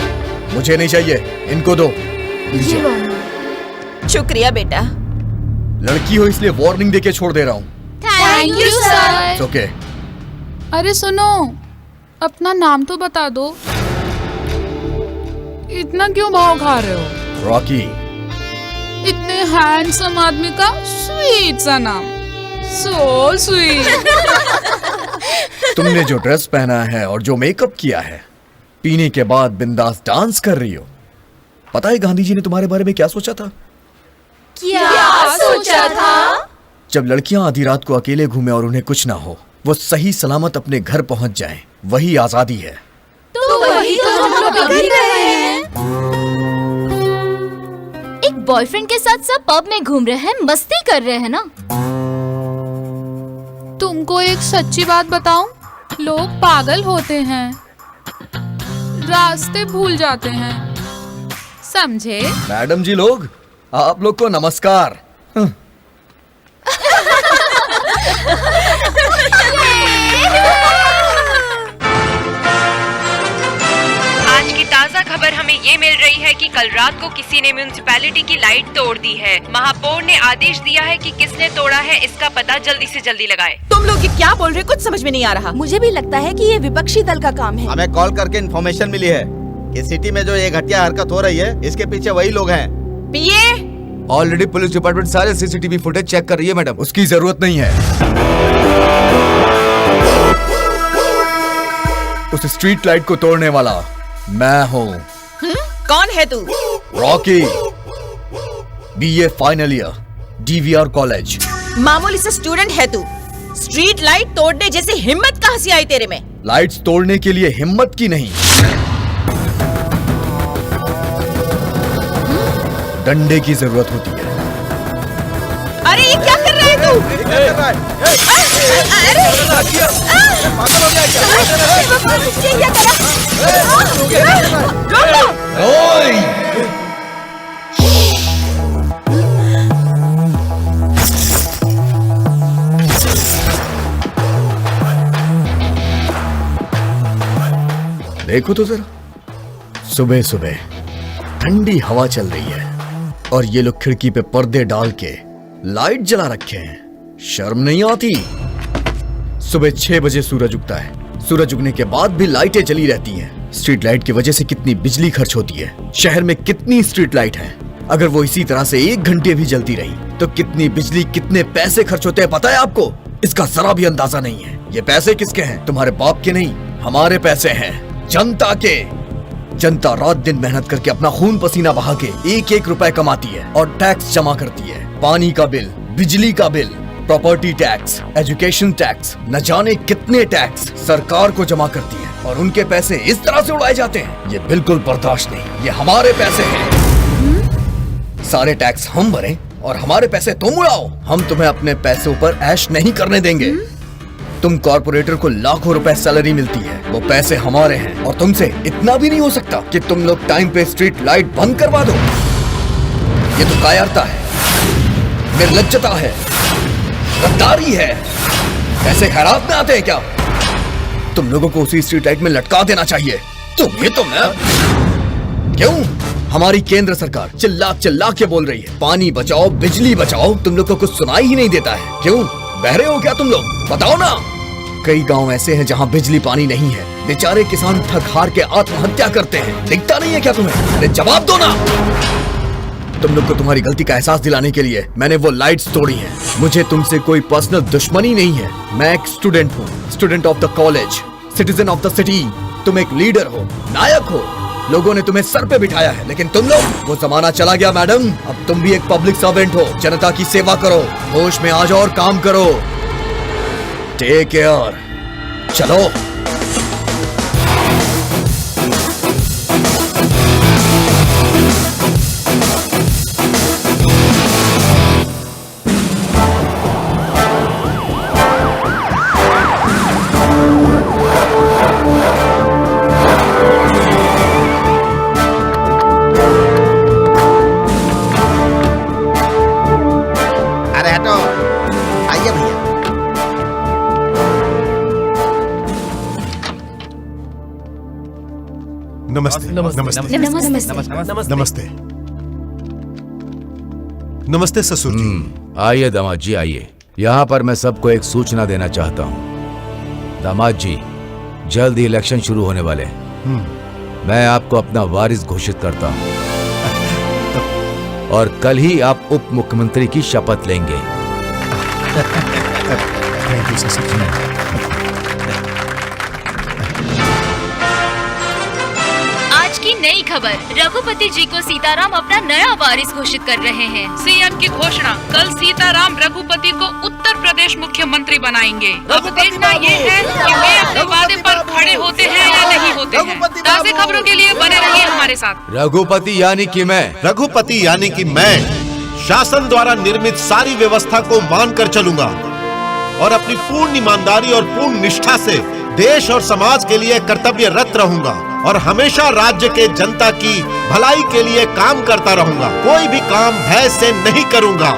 मुझे नहीं चाहिए, इनको दो। ये लो। शुक्रिया बेटा। लड़की हो इसलिए वार्निंग देके छोड़ दे रहा हूँ। Thank you sir. ओके। अरे सुनो, अपना नाम तो बता दो। इतना क्यों भाव खा रहे हो? रॉकी। इतने हैंडसम आदमी का स्वीट सा नाम। So sweet. तुमने जो ड्रेस पहना है और जो मेकअप किया है, पीने के बाद बिंदास डांस कर रही हो। पता है गांधी जी ने तुम्हारे बारे में क्या सोचा था? क्या सोचा था? जब लड़कियां आधी रात को अकेले घूमे और उन्हें कुछ ना हो, वो सही सलामत अपने घर पहुंच जाएं, वही आजादी है। तो वही तो हम लोग कर रहे हैं। एक बॉयफ्रेंड के साथ सब पब में घूम रहे हैं, मस्ती कर रहे हैं ना। तुमको एक सच्ची बात बताऊं? लोग पागल होते हैं, रास्ते भूल जाते हैं, समझे? मैडम जी लोग, आप लोग को नमस्कार। आज की ताज़ा खबर हमें ये मिल रही है कि कल रात को किसी ने म्युनिसिपैलिटी की लाइट तोड़ दी है। महापौर ने आदेश दिया है कि किसने तोड़ा है इसका पता जल्दी से जल्दी लगाए। तुम लोग ये क्या बोल रहे, कुछ समझ में नहीं आ रहा। मुझे भी लगता है कि ये विपक्षी दल का काम है। हमें कॉल करके इन्फॉर्मेशन मिली है कि सिटी में जो ये घटिया हरकत हो रही है, इसके पीछे वही लोग हैं। पीए ऑलरेडी पुलिस डिपार्टमेंट सारे सीसीटीवी फुटेज चेक कर रही है मैडम। उसकी जरूरत नहीं है। उस स्ट्रीट लाइट को तोड़ने वाला मैं हूँ। कौन है तू? Rocky, BA final year, DVR college. मामूली सा स्टूडेंट है तू। स्ट्रीट लाइट तोड़ने जैसी हिम्मत कहाँ से आई तेरे में? लाइट्स तोड़ने के लिए हिम्मत की नहीं, डंडे की जरूरत होती है। अरे ये क्या कर रहा है तू? देखो तो जरा, सुबह सुबह ठंडी हवा चल रही है और ये लोग खिड़की पे पर्दे डाल के लाइट जला रखे हैं। शर्म नहीं आती? सुबह 6 बजे सूरज उगता है, सूरज उगने के बाद भी लाइटें जली रहती हैं। स्ट्रीट लाइट की वजह से कितनी बिजली खर्च होती है। शहर में कितनी स्ट्रीट लाइट है, अगर वो इसी तरह से 1 घंटे भी जलती रही तो कितनी बिजली, कितने पैसे खर्च होते हैं पता है आपको? इसका जरा भी अंदाजा नहीं है। ये पैसे किसके हैं? तुम्हारे बाप के नहीं, हमारे पैसे हैं, जनता के। जनता रात दिन मेहनत करके अपना खून पसीना बहा के एक एक रुपए कमाती है और टैक्स जमा करती है। पानी का बिल, बिजली का bill, property tax, education tax, न जाने कितने टैक्स सरकार को जमा करती है और उनके पैसे इस तरह से उड़ाए जाते हैं। ये बिल्कुल बर्दाश्त नहीं। ये हमारे पैसे हैं। सारे टैक्स हम भरें और हमारे पैसे तुम उड़ाओ। हम तुम्हें अपने पैसों पर ऐश नहीं करने देंगे। तुम कॉर्पोरेटर को लाखों रुपए सैलरी मिलती है, वो पैसे हमारे हैं और तुमसे इतना भी नहीं हो सकता कि तुम लोग टाइम पे स्ट्रीट लाइट बंद करवा दो। ये तो कायरता है, निर्लज्जता है, गद्दारी है। ऐसे खैरात में आते हैं क्या? तुम लोगों को उसी स्ट्रीट लाइट में लटका देना चाहिए। तुम्हें तो मैं क्यों? हमारी केंद्र सरकार चिल्ला चिल्ला के बोल रही है पानी बचाओ, बिजली बचाओ। तुम लोग को कुछ सुनाई ही नहीं देता है। क्यों? बहरे हो क्या तुम लोग? बताओ ना। कई गांव ऐसे हैं जहां बिजली पानी नहीं है। बेचारे किसान थक हार के आत्महत्या करते हैं। दिखता नहीं है क्या तुम्हें? अरे जवाब दो ना। तुम लोग को तुम्हारी गलती का एहसास दिलाने के लिए मैंने वो लाइट्स तोड़ी हैं। मुझे तुमसे कोई पर्सनल दुश्मनी नहीं है। मैं एक स्टूडेंट हूँ, student of the college, citizen of the city. तुम एक लीडर हो, नायक हो। लोगों ने तुम्हें सर पे बिठाया है, लेकिन तुम लोग, वो जमाना चला गया मैडम। अब तुम भी एक पब्लिक सर्वेंट हो। जनता की सेवा करो, होश में आ जाओ और काम करो। Take care. चलो। नमस्ते नमस्ते नमस्ते नमस्ते ससुर जी। आइए दामाद जी आइए। यहाँ पर मैं सबको एक सूचना देना चाहता हूँ। दामाद जी, जल्द ही इलेक्शन शुरू होने वाले हैं। मैं आपको अपना वारिस घोषित करता हूँ और कल ही आप उप मुख्यमंत्री की शपथ लेंगे। थैंक यू ससुर जी। की नई खबर, रघुपति जी को सीताराम अपना नया वारिस घोषित कर रहे हैं। सीएम की घोषणा, कल सीताराम रघुपति को उत्तर प्रदेश मुख्यमंत्री बनाएंगे। अब देखना ये है कि वे अपने वादे पर खड़े होते हैं या नहीं होते हैं। ताज़ी खबरों के लिए बने रहिए हमारे साथ। रघुपति यानी कि मैं। रघुपति यानी कि मैं शासन द्वारा निर्मित सारी व्यवस्था को मानकर चलूंगा और अपनी पूर्ण ईमानदारी और पूर्ण निष्ठा से देश और समाज के लिए कर्तव्यरत रहूंगा और हमेशा राज्य के जनता की भलाई के लिए काम करता रहूंगा। कोई भी काम भय से नहीं करूंगा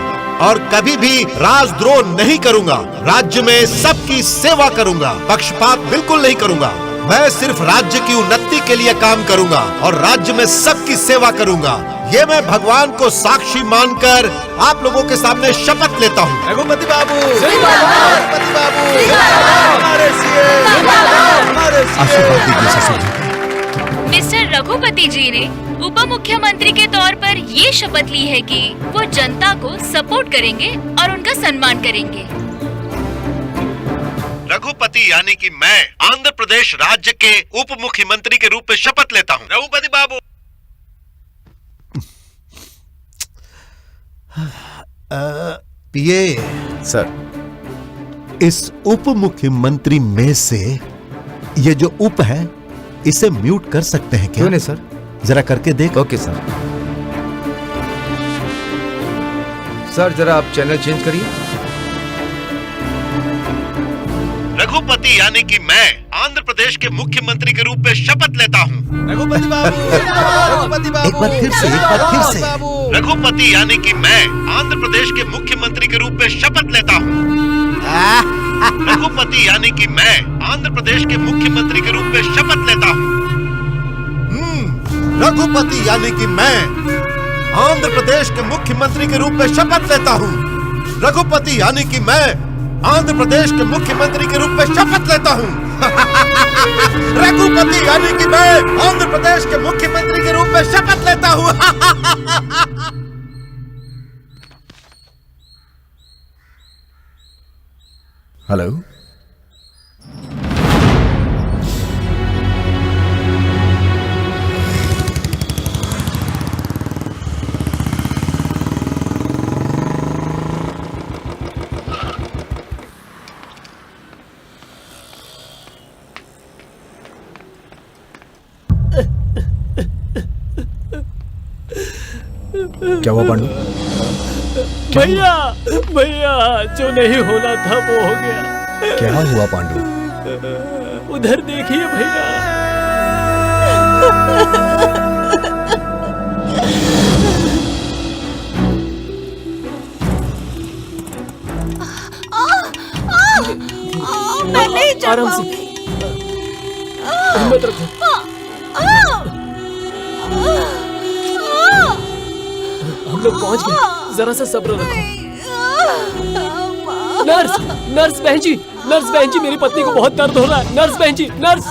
और कभी भी राजद्रोह नहीं करूंगा। राज्य में सबकी सेवा करूंगा, पक्षपात बिल्कुल नहीं करूंगा। मैं सिर्फ राज्य की उन्नति के लिए काम करूंगा और राज्य में सबकी सेवा करूंगा। ये मैं भगवान को साक्षी मानकर आप लोगों के सामने शपथ लेता हूँ। रघुपति बाबू, रघुपति बाबू, आशीर्वाद दीजिए ससुर जी। मिस्टर रघुपति जी ने उप मुख्यमंत्री के तौर पर ये शपथ ली है कि वो जनता को सपोर्ट करेंगे और उनका सम्मान करेंगे। रघुपति यानी कि मैं आंध्र प्रदेश राज्य के उप मुख्यमंत्री के रूप में शपथ लेता हूँ। रघुपति बाबू। पिए सर, इस उप मुख्यमंत्री में से ये जो उप है इसे म्यूट कर सकते हैं क्या? क्यों नहीं सर? जरा करके देख। Okay sir. सर जरा आप चैनल चेंज करिए। रघुपति यानी कि मैं आंध्र प्रदेश के मुख्यमंत्री के रूप में शपथ लेता हूँ। रघुपति बाबू, रघुपति बाबू, एक बार फिर से, एक बार फिर से। रघुपति यानी कि मैं आंध्र प्रदेश के मुख्यमंत्री के रूप में शपथ लेता हूँ। रघुपति यानी कि मैं आंध्र प्रदेश के मुख्यमंत्री के रूप में शपथ लेता हूँ। रघुपति यानी कि मैं आंध्र प्रदेश के मुख्यमंत्री के रूप में शपथ लेता हूँ। रघुपति यानी कि मैं आंध्र प्रदेश के मुख्यमंत्री के रूप में शपथ लेता हूँ। रघुपति यानी कि मैं आंध्र प्रदेश के मुख्यमंत्री के रूप में शपथ लेता हूँ। हेलो। क्या हुआ पांडु? भैया भैया, जो नहीं होना था वो हो गया। क्या हुआ पांडु? उधर देखिए भैया। मैं नहीं चल आराम से, पाऊंगी। हिम्मत रखो। हम लोग पहुंच गए, जरा सा सब्र रखो। नर्स, नर्स बहन जी, मेरी पत्नी को बहुत दर्द हो रहा है। नर्स बहन जी, नर्स।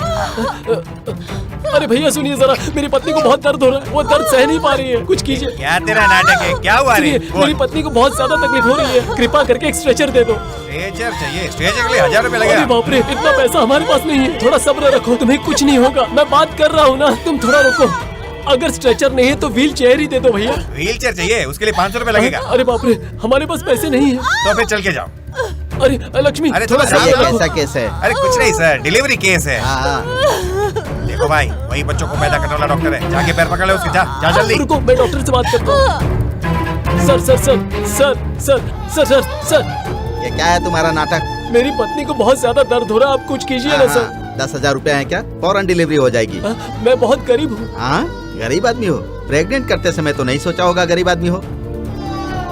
अरे भैया सुनिए जरा, मेरी पत्नी को बहुत दर्द हो रहा है, वो दर्द सह नहीं पा रही है, कुछ कीजिए। क्या तेरा नाटक है? क्या हुआ रे? मेरी पत्नी को बहुत ज्यादा तकलीफ हो रही है, कृपा करके एक स्ट्रेचर दे दो। स्ट्रेचर चाहिए? स्ट्रेचर के लिए 1000 रुपए अरे लगेगा। बाप रे, इतना पैसा हमारे पास नहीं है। थोड़ा सब्र रखो, तुम्हें कुछ नहीं होगा। मैं बात कर रहा हूँ ना, तुम थोड़ा रुको। अगर स्ट्रेचर नहीं है तो व्हील चेयर ही दे दो भैया। व्हील चेयर चाहिए? उसके लिए 500 रुपए लगेगा। अरे बाप रे, हमारे पास पैसे नहीं है। तो फिर चल के जाओ। अरे लक्ष्मी, अरे थोड़ा सा ये कैसा केस है? अरे कुछ नहीं सर, डिलीवरी केस है। हाँ, देखो भाई, वही बच्चों को पैदा करने वाला डॉक्टर है, जाके पैर पकड़ ले उसके। जा जा जल्दी। रुको, मैं डॉक्टर से बात करता हूँ। Sir sir sir sir sir sir sir sir ये क्या है तुम्हारा नाटक? मेरी पत्नी को बहुत ज्यादा दर्द हो रहा है, आप कुछ कीजिए ना सर। 10,000 रुपए है क्या? फौरन डिलीवरी हो जाएगी। मैं बहुत गरीब हूँ। हाँ, गरीब आदमी हो? प्रेग्नेंट करते समय तो नहीं सोचा होगा गरीब आदमी हो।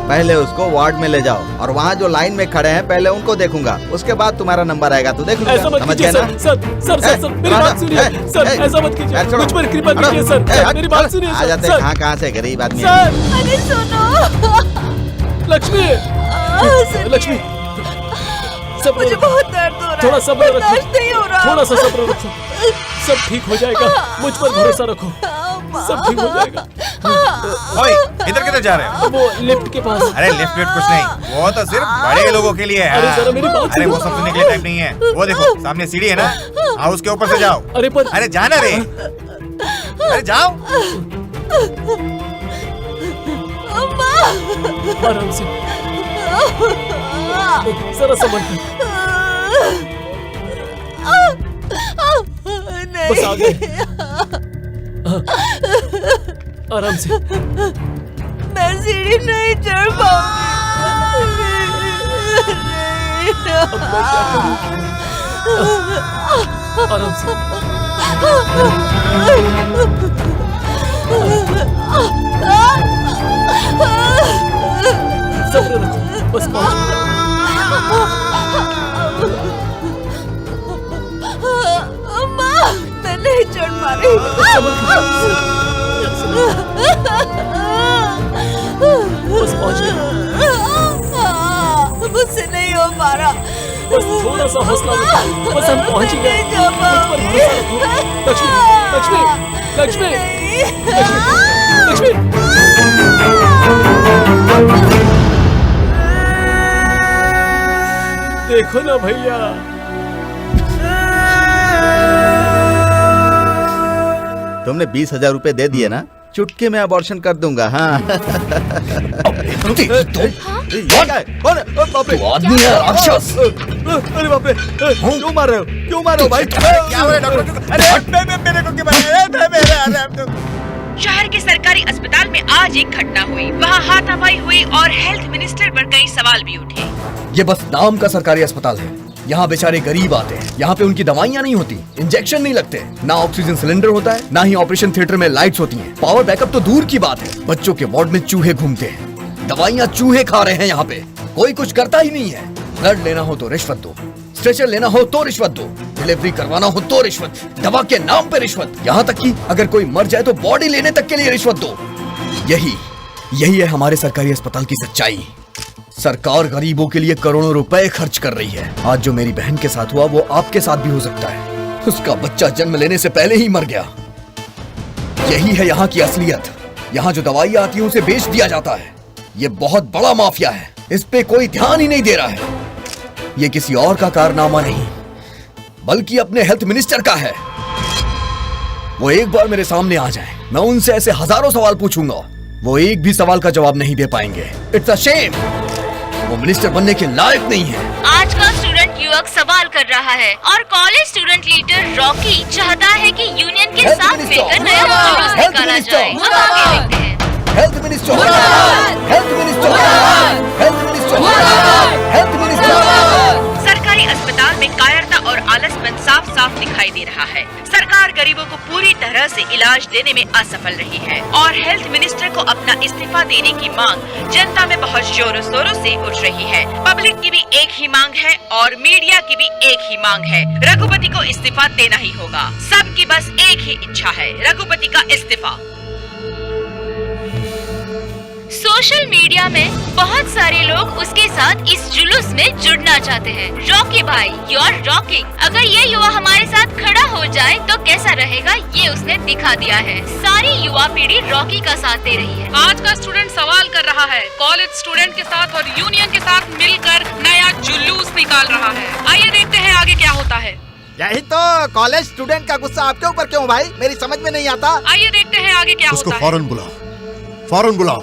पहले उसको वार्ड में ले जाओ और वहाँ जो लाइन में खड़े हैं पहले उनको देखूंगा, उसके बाद तुम्हारा नंबर आएगा तो देख लूंगा। ऐसा मत समझ कीजिए गए ना? सर, सर सर सर मेरी बात सुनिए सर, ऐसा मत कीजिए, मुझ पर कृपा कीजिए सर, मेरी बात सुनिए आ जाते सर। कहाँ से गरीब आदमी सर, अरे सुनो। लक्ष्मी, लक्ष्मी, मुझे बहुत दर्द हो रहा है। थोड़ा सब्र रखो, बर्दाश्त नहीं हो रहा। थोड़ा सा सब्र रखो, सब ठीक हो जाएगा, मुझ पर भरोसा रखो, सब ठीक हो जाएगा। ओए, इधर किधर जा रहे हो? वो लिफ्ट के पास। अरे लिफ्ट कुछ नहीं, वो तो सिर्फ बड़े लोगों के लिए है। अरे जरा मेरी बात अरे सुनो। वो सब सुनने के लिए टाइम नहीं है। वो देखो सामने सीढ़ी है ना, हाँ उसके ऊपर से जाओ। अरे जाना रे, अरे जाओ। आराम से, जरा संभल कर। बस आ गए। आराम से। मैं सीढ़ी नहीं चढ़ पाऊंगी। आराम से। सब्र रखो, बस मैं नहीं चढ़ पा रही। बस पहुंच गए। मुझसे नहीं हो पा रहा। बस थोड़ा सा हौसला रखो, बस हम पहुंच ही गए। मुझ पर भरोसा रखो। लक्ष्मी, लक्ष्मी, लक्ष्मी, लक्ष्मी। देखो ना भैया, तुमने 20,000 रुपए दे दिए ना, चुटके में अबॉर्शन कर दूंगा। हाँ। आदमी है राक्षस। अरे बाप रे, क्यों मार रहे हो? क्यों मार रहे हो भाई? क्या हो रहा है डॉक्टर? अरे मेरे को क्या मारा? शहर के सरकारी अस्पताल में आज एक घटना हुई। वहाँ हाथापाई हुई और हेल्थ मिनिस्टर पर कई सवाल भी उठे। ये बस नाम का सरकारी अस्पताल है। यहाँ बेचारे गरीब आते हैं। यहाँ पे उनकी दवाइयाँ नहीं होती, इंजेक्शन नहीं लगते, ना ऑक्सीजन सिलेंडर होता है, ना ही ऑपरेशन थिएटर में लाइट्स होती हैं। पावर बैकअप तो दूर की बात है, बच्चों के वार्ड में चूहे घूमते हैं, दवाइयाँ चूहे खा रहे हैं। यहाँ पे कोई कुछ करता ही नहीं है। ब्लड लेना हो तो रिश्वत दो, स्ट्रेचर लेना हो तो रिश्वत दो, डिलीवरी करवाना हो तो रिश्वत, दवा के नाम पे रिश्वत, यहाँ तक कि अगर कोई मर जाए तो बॉडी लेने तक के लिए रिश्वत दो। यही है हमारे सरकारी अस्पताल की सच्चाई। सरकार गरीबों के लिए करोड़ों रुपए खर्च कर रही है। आज जो मेरी बहन के साथ हुआ वो आपके साथ भी हो सकता है। उसका बच्चा जन्म लेने से पहले ही मर गया। यही है यहाँ की असलियत। यहाँ जो दवाइयाँ आती हैं उसे बेच दिया जाता है। ये बहुत बड़ा माफिया है, इस पे कोई ध्यान ही नहीं दे रहा है। ये किसी और का कारनामा नहीं, बल्कि अपने हेल्थ मिनिस्टर का है। वो एक बार मेरे सामने आ जाए, मैं उनसे ऐसे हजारों सवाल पूछूंगा, वो एक भी सवाल का जवाब नहीं दे पाएंगे। It's a shame. वो मिनिस्टर बनने के लायक नहीं है। आज का स्टूडेंट युवक सवाल कर रहा है और कॉलेज स्टूडेंट लीडर रॉकी चाहता है कि यूनियन के साथ मिलकर नया जुलूस निकाला जाए। अब आगे देखते हैं। Health minister, health minister, health minister, health minister. सरकारी अस्पताल में कायरता और आलसपन साफ साफ दिखाई दे रहा है। सरकार गरीबों को पूरी तरह से इलाज देने में असफल रही है और हेल्थ मिनिस्टर को अपना इस्तीफा देने की मांग जनता में बहुत जोरों शोरों से उठ रही है। पब्लिक की भी एक ही मांग है और मीडिया की भी एक ही मांग है। रघुपति को इस्तीफा देना ही होगा। सबकी बस एक ही इच्छा है, रघुपति का इस्तीफा। सोशल मीडिया में बहुत सारे लोग उसके साथ इस जुलूस में जुड़ना चाहते हैं। रॉकी भाई, यू आर रॉकिंग। अगर ये युवा हमारे साथ खड़ा हो जाए तो कैसा रहेगा, ये उसने दिखा दिया है। सारी युवा पीढ़ी रॉकी का साथ दे रही है। आज का स्टूडेंट सवाल कर रहा है, कॉलेज स्टूडेंट के साथ और यूनियन के साथ मिलकर नया जुलूस निकाल रहा है। आइए देखते हैं आगे क्या होता है। यही तो कॉलेज स्टूडेंट का गुस्सा आपके ऊपर क्यों भाई, मेरी समझ में नहीं आता। आइए देखते हैं आगे क्या उसको होता है। फौरन बुलाओ, फौरन बुलाओ।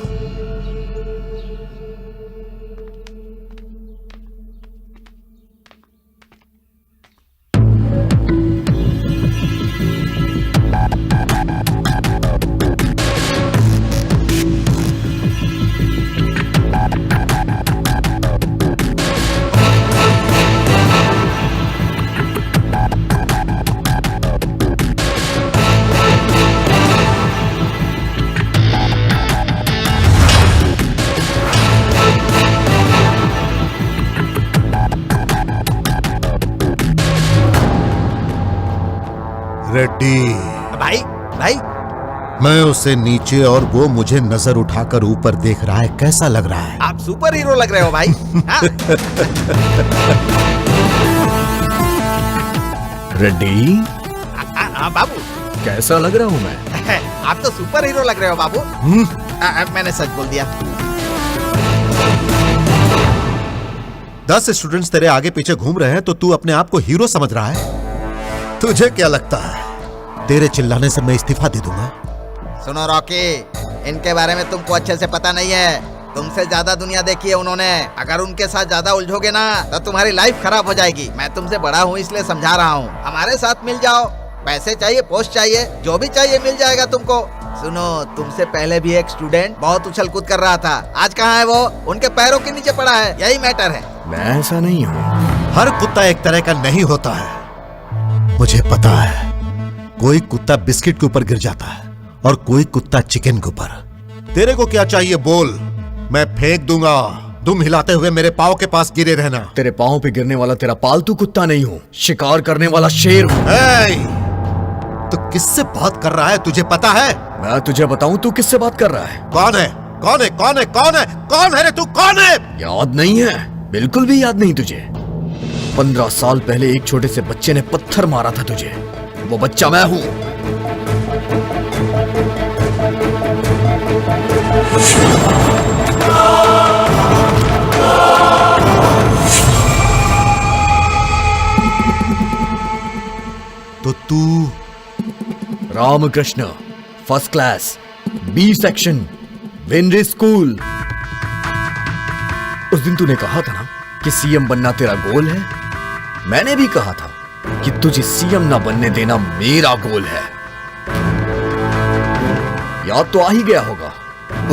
रेड्डी भाई भाई, मैं उसे नीचे और वो मुझे नजर उठाकर ऊपर देख रहा है, कैसा लग रहा है? आप सुपर हीरो लग रहे हो भाई। हाँ? रेड्डी, हाँ बाबू, कैसा लग रहा हूँ मैं? आप तो सुपर हीरो लग रहे हो बाबू। मैंने सच बोल दिया। 10 स्टूडेंट्स तेरे आगे पीछे घूम रहे हैं तो तू अपने आप को हीरो समझ रहा है? तुझे क्या लगता है तेरे चिल्लाने से मैं इस्तीफा दे दूंगा? सुनो रॉकी, इनके बारे में तुमको अच्छे से पता नहीं है। तुमसे ज्यादा दुनिया देखी है उन्होंने। अगर उनके साथ ज्यादा उलझोगे ना तो तुम्हारी लाइफ खराब हो जाएगी। मैं तुमसे बड़ा हूँ इसलिए समझा रहा हूँ। हमारे साथ मिल जाओ। पैसे चाहिए, पोस्ट चाहिए, जो भी चाहिए मिल जाएगा तुमको। सुनो, तुमसे पहले भी एक स्टूडेंट बहुत उछल कूद कर रहा था। आज कहाँ है वो? उनके पैरों के नीचे पड़ा है। यही मैटर है। मैं ऐसा नहीं हूँ। हर कुत्ता एक तरह का नहीं होता है, मुझे पता है। कोई कुत्ता बिस्किट के ऊपर गिर जाता है और कोई कुत्ता चिकन के ऊपर। तेरे को क्या चाहिए बोल, मैं फेंक दूंगा। तुम हिलाते हुए मेरे पाँव के पास गिरे रहना। तेरे पाँव पे गिरने वाला तेरा पालतू कुत्ता नहीं हूँ, शिकार करने वाला शेर हूँ। तो किससे बात कर रहा है तुझे पता है? मैं तुझे बताऊं तू किससे बात कर रहा है? कौन है? कौन है? कौन है? कौन है? कौन है रे तू? कौन है? याद नहीं है? बिल्कुल भी याद नहीं तुझे? 15 साल पहले एक छोटे से बच्चे ने पत्थर मारा था तुझे। वो बच्चा मैं हूं। तो तू Ramakrishna, first class, B section, वेनरी स्कूल। उस दिन तूने कहा था ना कि सीएम बनना तेरा गोल है। मैंने भी कहा था कि तुझे सीएम ना बनने देना मेरा गोल है। याद तो आ ही गया होगा।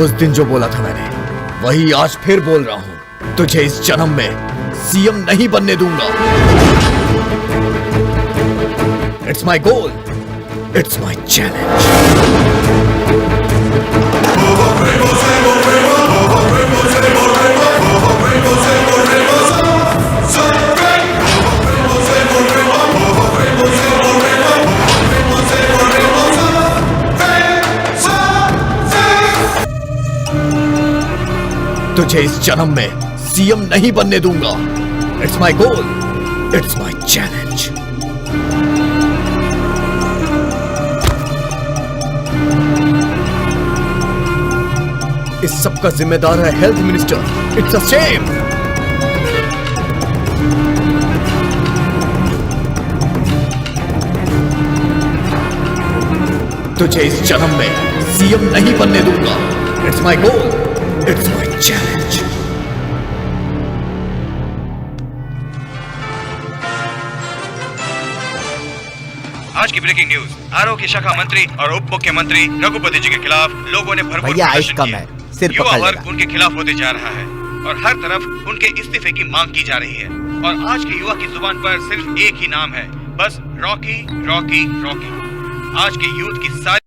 उस दिन जो बोला था मैंने, वही आज फिर बोल रहा हूं। तुझे इस जन्म में सीएम नहीं बनने दूंगा। It's my goal, it's my challenge. तुझे इस जन्म में सीएम नहीं बनने दूंगा। It's my goal, it's my challenge. इस सब का जिम्मेदार है health minister. It's a shame. तुझे इस जन्म में सीएम नहीं बनने दूंगा। It's my goal, it's my challenge. आज की ब्रेकिंग न्यूज, आरोग्य शाखा मंत्री और उप मुख्यमंत्री रघुपति जी के खिलाफ लोगों ने भरपूर भैया आयुष प्रदर्शन कम किया। है, सिर युवा पकड़ वर्ग लेगा। उनके खिलाफ होते जा रहा है और हर तरफ उनके इस्तीफे की मांग की जा रही है। और आज के युवा की जुबान पर सिर्फ एक ही नाम है, बस रॉकी रॉकी रॉकी। आज के यूथ की सारी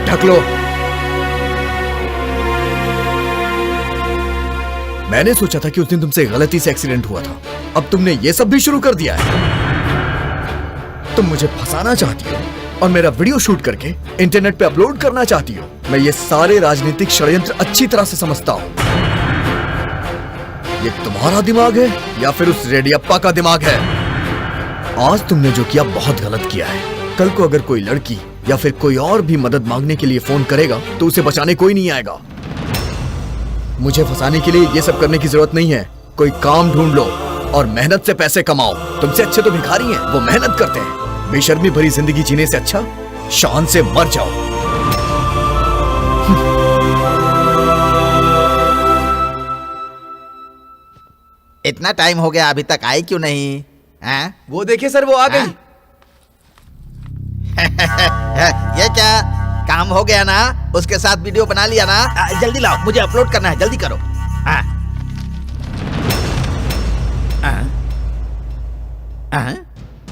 ढक लो। मैंने सोचा था कि उस दिन तुमसे गलती से एक्सीडेंट हुआ था, अब तुमने ये सब भी शुरू कर दिया है। तुम मुझे फंसाना चाहती हो और मेरा वीडियो शूट करके इंटरनेट पे अपलोड करना चाहती हो। मैं ये सारे राजनीतिक षड्यंत्र अच्छी तरह से समझता हूं। ये तुम्हारा दिमाग है या फिर उस रेडियप्पा का दिमाग है? आज तुमने जो किया बहुत गलत किया है। कल को अगर कोई लड़की या फिर कोई और भी मदद मांगने के लिए फोन करेगा तो उसे बचाने कोई नहीं आएगा। मुझे फंसाने के लिए ये सब करने की जरूरत नहीं है। कोई काम ढूंढ लो और मेहनत से पैसे कमाओ। तुमसे अच्छे तो भिखारी हैं, वो मेहनत करते हैं। बेशर्मी भरी जिंदगी जीने से अच्छा शान से मर जाओ। इतना टाइम हो गया अभी तक आई क्यों नहीं? हैं? वो देखिए सर, वो आ गई। ये क्या काम हो गया ना? उसके साथ वीडियो बना लिया ना? जल्दी लाओ, मुझे अपलोड करना है, जल्दी करो।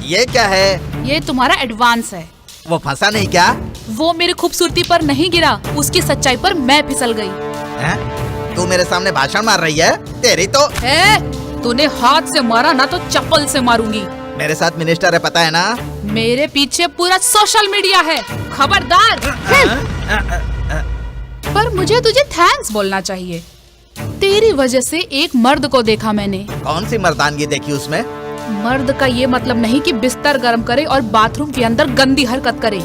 ये क्या है? ये तुम्हारा एडवांस है। वो फंसा नहीं क्या? वो मेरी खूबसूरती पर नहीं गिरा, उसकी सच्चाई पर मैं फिसल गई। तू मेरे सामने भाषण मार रही है? तेरी तो तूने हाथ से मारा ना तो चप्पल से मारूंगी। मेरे साथ मिनिस्टर है, पता है ना? मेरे पीछे पूरा सोशल मीडिया है, खबरदार। पर मुझे तुझे थैंक्स बोलना चाहिए। तेरी वजह से एक मर्द को देखा मैंने। कौन सी मर्दानगी देखी उसमें? मर्द का ये मतलब नहीं कि बिस्तर गर्म करे और बाथरूम के अंदर गंदी हरकत करे।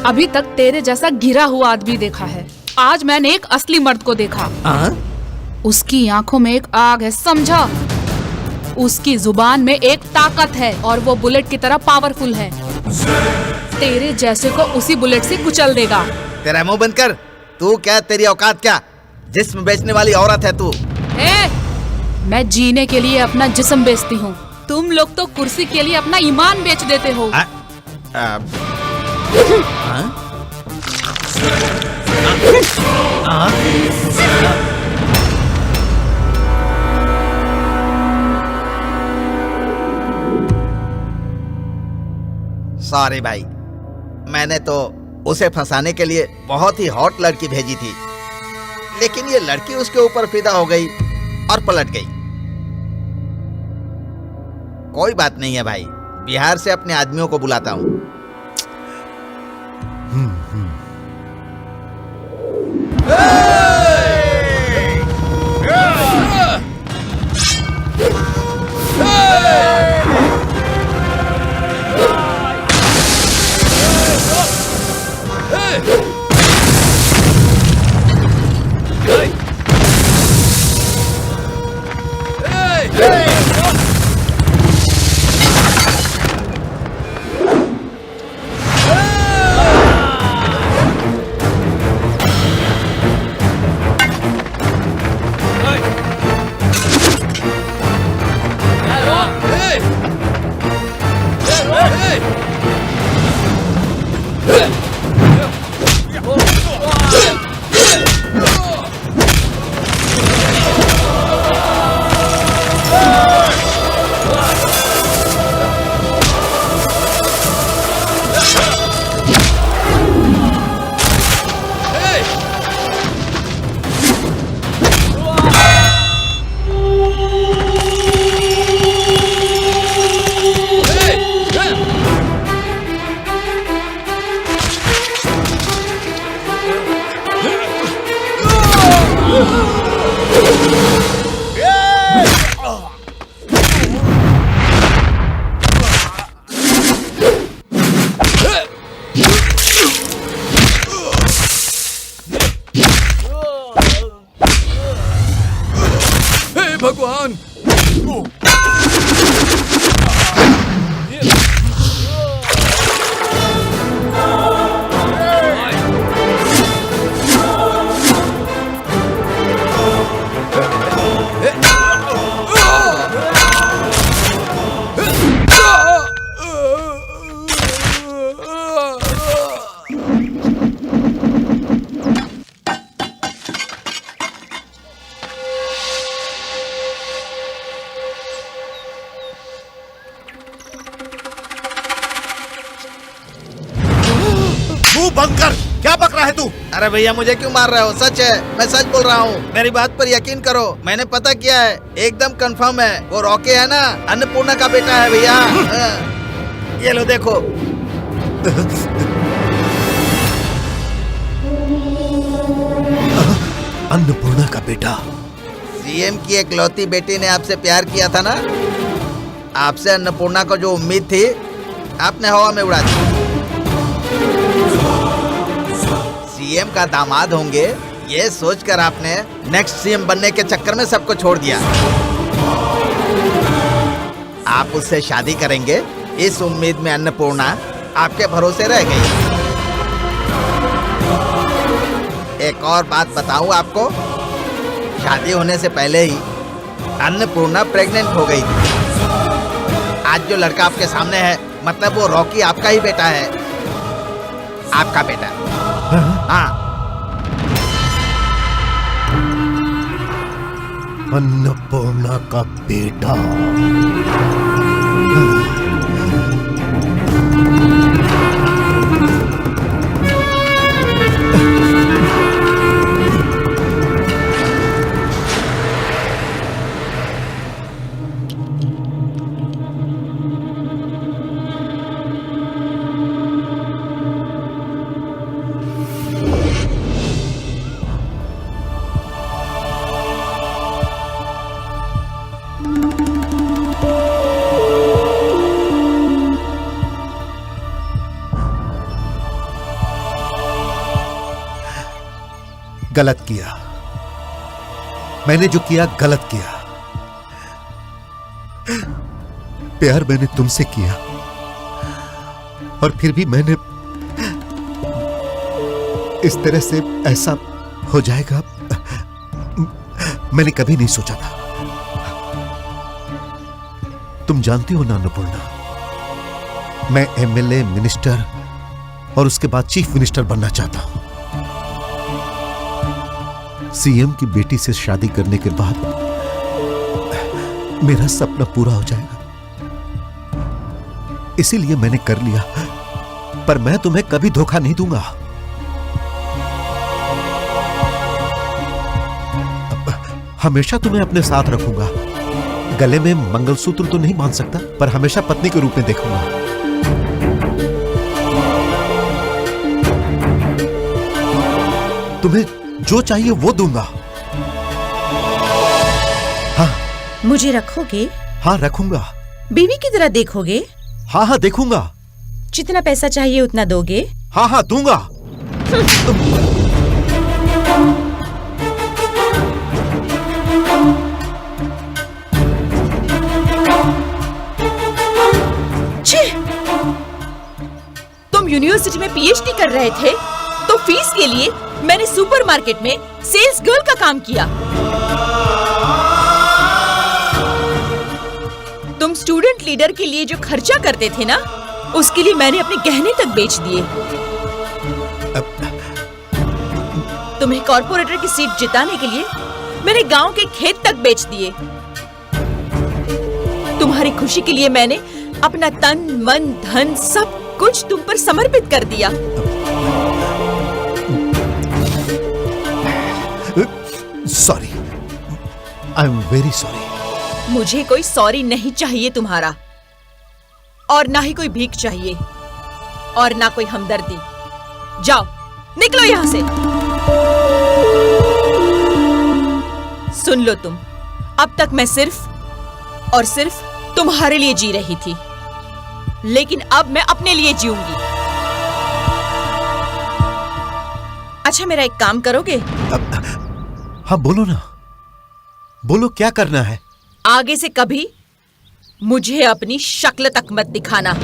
अभी तक तेरे जैसा घिरा हुआ आदमी देखा है, आज मैंने एक असली मर्द को देखा। उसकी आंखों में एक आग है, समझा? उसकी जुबान में एक ताकत है और वो बुलेट की तरह पावरफुल है। तेरे जैसे को उसी बुलेट से कुचल देगा। तेरा मुंह बंद कर। तू क्या, तेरी औकात क्या? जिस्म बेचने वाली औरत है तू। मैं जीने के लिए अपना जिस्म बेचती हूँ, तुम लोग तो कुर्सी के लिए अपना ईमान बेच देते हो। सॉरी भाई, मैंने तो उसे फंसाने के लिए बहुत ही हॉट लड़की भेजी थी, लेकिन ये लड़की उसके ऊपर फिदा हो गई और पलट गई। कोई बात नहीं है भाई, बिहार से अपने आदमियों को बुलाता हूँ। भगवान! बंद कर, क्या बक रहा है तू? अरे भैया मुझे क्यों मार रहे हो? सच है, मैं सच बोल रहा हूँ, मेरी बात पर यकीन करो, मैंने पता किया है, एकदम कंफर्म है, वो रॉकी है ना, अन्नपूर्णा का बेटा है भैया। ये लो देखो। अन्नपूर्णा का बेटा? सीएम की एकलौती बेटी ने आपसे प्यार किया था ना, आपसे अन्नपूर्णा को जो उम्मीद थी आपने हवा में उड़ा दी। सीएम का दामाद होंगे ये सोचकर आपने नेक्स्ट सीएम बनने के चक्कर में सबको छोड़ दिया। आप उससे शादी करेंगे इस उम्मीद में अन्नपूर्णा आपके भरोसे रह गई। एक और बात बताऊं आपको, शादी होने से पहले ही अन्नपूर्णा प्रेग्नेंट हो गई थी। आज जो लड़का आपके सामने है मतलब वो रॉकी आपका ही बेटा है, आपका बेटा। हाँ। अन्नपूर्णा का बेटा? गलत किया, मैंने जो किया गलत किया। प्यार मैंने तुमसे किया और फिर भी मैंने इस तरह से ऐसा हो जाएगा मैंने कभी नहीं सोचा था। तुम जानती हो ना अन्नपूर्णा, मैं एमएलए, मिनिस्टर और उसके बाद चीफ मिनिस्टर बनना चाहता हूं। सीएम की बेटी से शादी करने के बाद मेरा सपना पूरा हो जाएगा, इसीलिए मैंने कर लिया। पर मैं तुम्हें कभी धोखा नहीं दूंगा। हमेशा तुम्हें अपने साथ रखूंगा। गले में मंगलसूत्र तो नहीं बांध सकता, पर हमेशा पत्नी के रूप में देखूंगा। तुम्हें जो चाहिए वो दूंगा। हाँ। मुझे रखोगे? हाँ रखूंगा। बीवी की तरह देखोगे? हाँ हाँ देखूंगा। जितना पैसा चाहिए उतना दोगे? हाँ हाँ दूंगा। तुम यूनिवर्सिटी में पीएचडी कर रहे थे तो फीस के लिए मैंने सुपरमार्केट में सेल्स गर्ल का काम किया। तुम स्टूडेंट लीडर के लिए जो खर्चा करते थे ना, उसके लिए मैंने अपने गहने तक बेच दिए। तुम्हें कॉर्पोरेटर की सीट जिताने के लिए मैंने गांव के खेत तक बेच दिए। तुम्हारी खुशी के लिए मैंने अपना तन मन धन सब कुछ तुम पर समर्पित कर दिया। Sorry, I am very sorry. मुझे कोई सॉरी नहीं चाहिए तुम्हारा, और ना ही कोई भीख चाहिए, और ना कोई हमदर्दी। जाओ, निकलो यहां से। सुन लो तुम, अब तक मैं सिर्फ और सिर्फ तुम्हारे लिए जी रही थी, लेकिन अब मैं अपने लिए जीऊंगी। अच्छा, मेरा एक काम करोगे? हाँ बोलो ना, बोलो क्या करना है? आगे से कभी मुझे अपनी शक्ल तक मत दिखाना।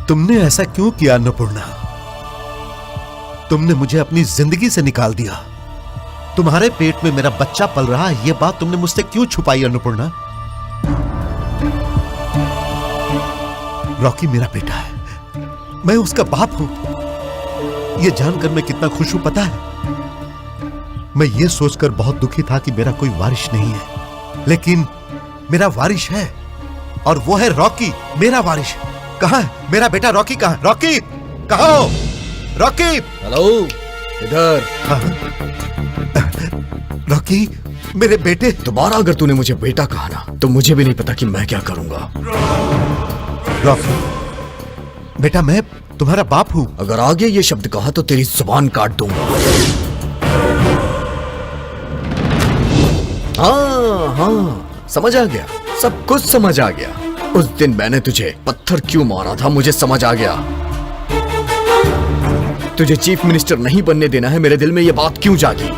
तुमने ऐसा क्यों किया अन्नपूर्णा? तुमने मुझे अपनी जिंदगी से निकाल दिया। तुम्हारे पेट में मेरा बच्चा पल रहा है, यह बात तुमने मुझसे क्यों छुपाई अन्नपूर्णा? रॉकी मेरा बेटा है, मैं उसका बाप हूं। यह जानकर मैं कितना खुश हूं पता है? मैं यह सोचकर बहुत दुखी था कि मेरा कोई वारिश नहीं है, लेकिन मेरा वारिश है, और वो है रॉकी, मेरा वारिश। कहां है मेरा बेटा? रॉकी कहां? रॉकी कहां हो? रॉकी! हेलो, इधर। रॉकी मेरे बेटे। दोबारा अगर तूने मुझे बेटा कहा ना, तो मुझे भी नहीं पता कि मैं क्या करूंगा। रॉकी बेटा, मैं तुम्हारा बाप हूं। अगर आगे ये शब्द कहा तो तेरी जुबान काट दूंगा। हाँ, समझ आ गया, सब कुछ समझ आ गया। उस दिन मैंने तुझे पत्थर क्यों मारा था, मुझे समझ आ गया। तुझे चीफ मिनिस्टर नहीं बनने देना है, मेरे दिल में यह बात क्यों जागी?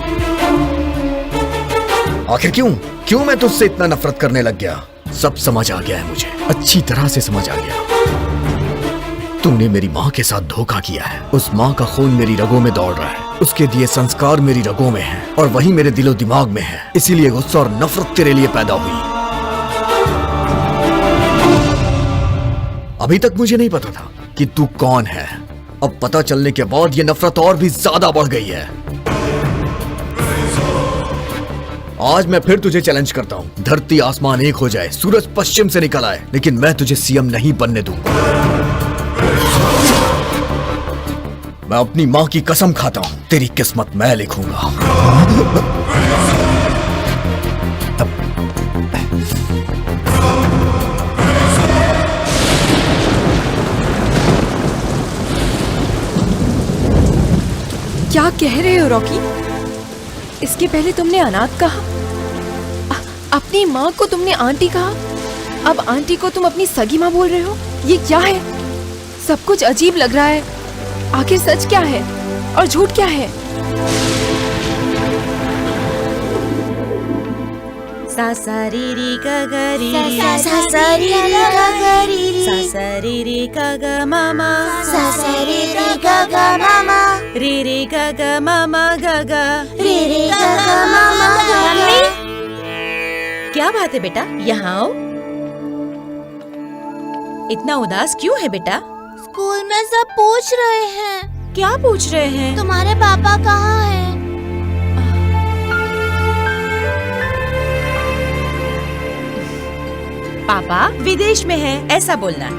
आखिर क्यों मैं तुझसे इतना नफरत करने लग गया? सब समझ आ गया है मुझे, अच्छी तरह से समझ आ गया। तूने मेरी माँ के साथ धोखा किया है। उस माँ का खून मेरी रगों में दौड़ रहा है, उसके दिए संस्कार मेरी रगों में है, और वही मेरे दिलो दिमाग में है। इसीलिए गुस्सा और नफरत तेरे लिए पैदा हुई। अभी तक मुझे नहीं पता था कि तू कौन है। अब पता चलने के बाद ये नफरत और भी ज्यादा बढ़ गई है। आज मैं फिर तुझे चैलेंज करता हूं। धरती आसमान एक हो जाए, सूरज पश्चिम से निकल आए, लेकिन मैं तुझे सीएम नहीं बनने दूंगा। मैं अपनी मां की कसम खाता हूं, तेरी किस्मत मैं लिखूंगा। क्या कह रहे हो रॉकी? इसके पहले तुमने अनाथ कहा, अपनी माँ को तुमने आंटी कहा, अब आंटी को तुम अपनी सगी माँ बोल रहे हो। ये क्या है? सब कुछ अजीब लग रहा है। आखिर सच क्या है और झूठ क्या है? सा सा री री ग ग री सा सा री री ग ग री री सा सा री री ग ग मा मा सा सा री री ग ग मा मा री री ग ग मा मा ग ग री री ग ग मा मा ग ग। क्या बात है बेटा, यहाँ आओ। इतना उदास क्यों है बेटा? स्कूल में सब पूछ रहे हैं। क्या पूछ रहे हैं? तुम्हारे पापा कहाँ हैं? पापा विदेश में है, ऐसा बोलना।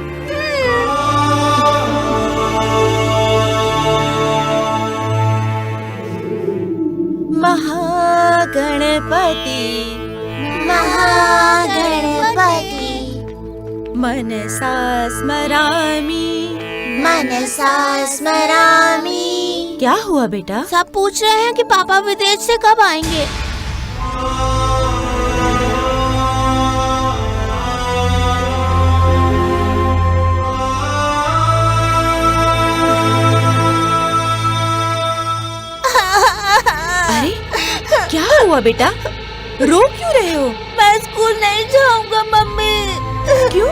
महागणपति महागणपति मनसा स्मरामि मनसा स्मरामि। क्या हुआ बेटा? सब पूछ रहे हैं कि पापा विदेश से कब आएंगे। अरे क्या हुआ बेटा, रो क्यों रहे हो? मैं स्कूल नहीं जाऊंगा मम्मी। क्यों,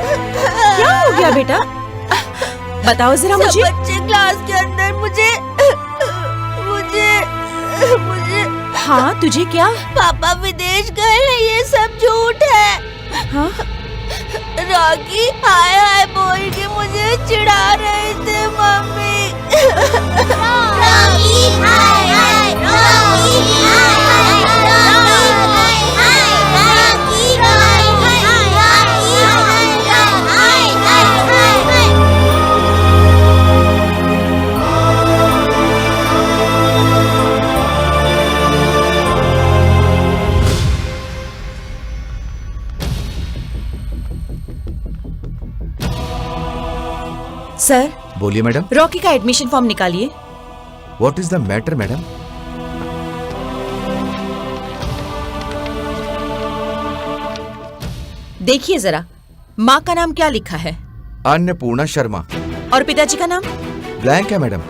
क्या हो गया बेटा? बताओ जरा मुझे। बच्चे क्लास के अंदर मुझे हाँ तुझे क्या? पापा विदेश गए हैं, ये सब झूठ है। हाँ? रॉकी हाय हाय बोल के मुझे चिढ़ा रहे थे मम्मी। रॉकी हाय हाय, रॉकी हाय हाय, रॉकी हाय हाय, रॉकी हाय हाय, रॉकी हाय हाय। सर बोलिए मैडम। रॉकी का एडमिशन फॉर्म निकालिए। What is the matter madam? देखिए जरा, माँ का नाम क्या लिखा है? अन्नपूर्णा शर्मा। और पिताजी का नाम? ब्लैंक है मैडम।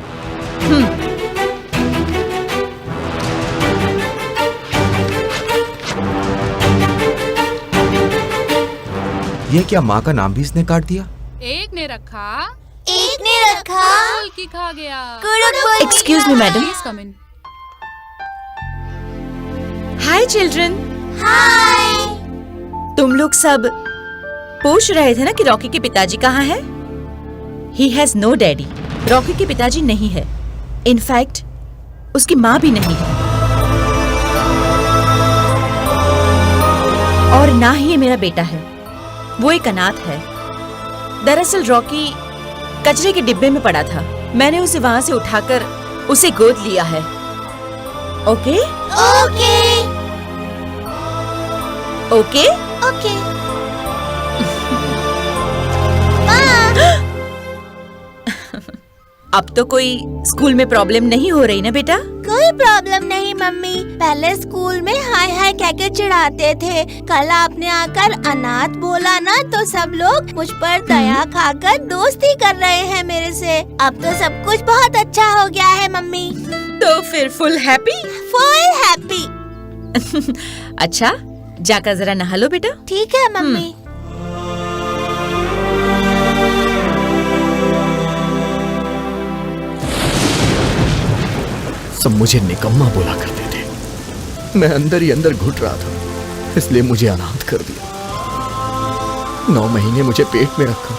ये क्या, माँ का नाम भी इसने काट दिया? एक ने रखा, एक ने रखा, फूल की खा गया। Excuse me madam. Please come in. Hi children. Hi. तुम लोग सब पूछ रहे थे ना कि रॉकी के पिताजी कहाँ हैं? He has no daddy। Rocky के पिताजी नहीं है, इनफैक्ट उसकी माँ भी नहीं है, और ना ही ये मेरा बेटा है, वो एक अनाथ है। दरअसल रॉकी कचरे के डिब्बे में पड़ा था, मैंने उसे वहां से उठाकर उसे गोद लिया है। Okay okay okay okay. अब तो कोई स्कूल में प्रॉब्लम नहीं हो रही ना बेटा? कोई प्रॉब्लम नहीं मम्मी। पहले स्कूल में हाय हाय कह के चिढ़ाते थे, कल आपने आकर अनाथ बोला ना तो सब लोग मुझ पर दया खाकर दोस्ती कर रहे हैं मेरे से। अब तो सब कुछ बहुत अच्छा हो गया है मम्मी। तो फिर फुल हैप्पी? Full happy. अच्छा जाकर जरा नहा लो बेटा। ठीक है मम्मी। सब मुझे निकम्मा बोला करते थे, मैं अंदर ही अंदर घुट रहा था, इसलिए मुझे अनाथ कर दिया। 9 महीने मुझे पेट में रखा,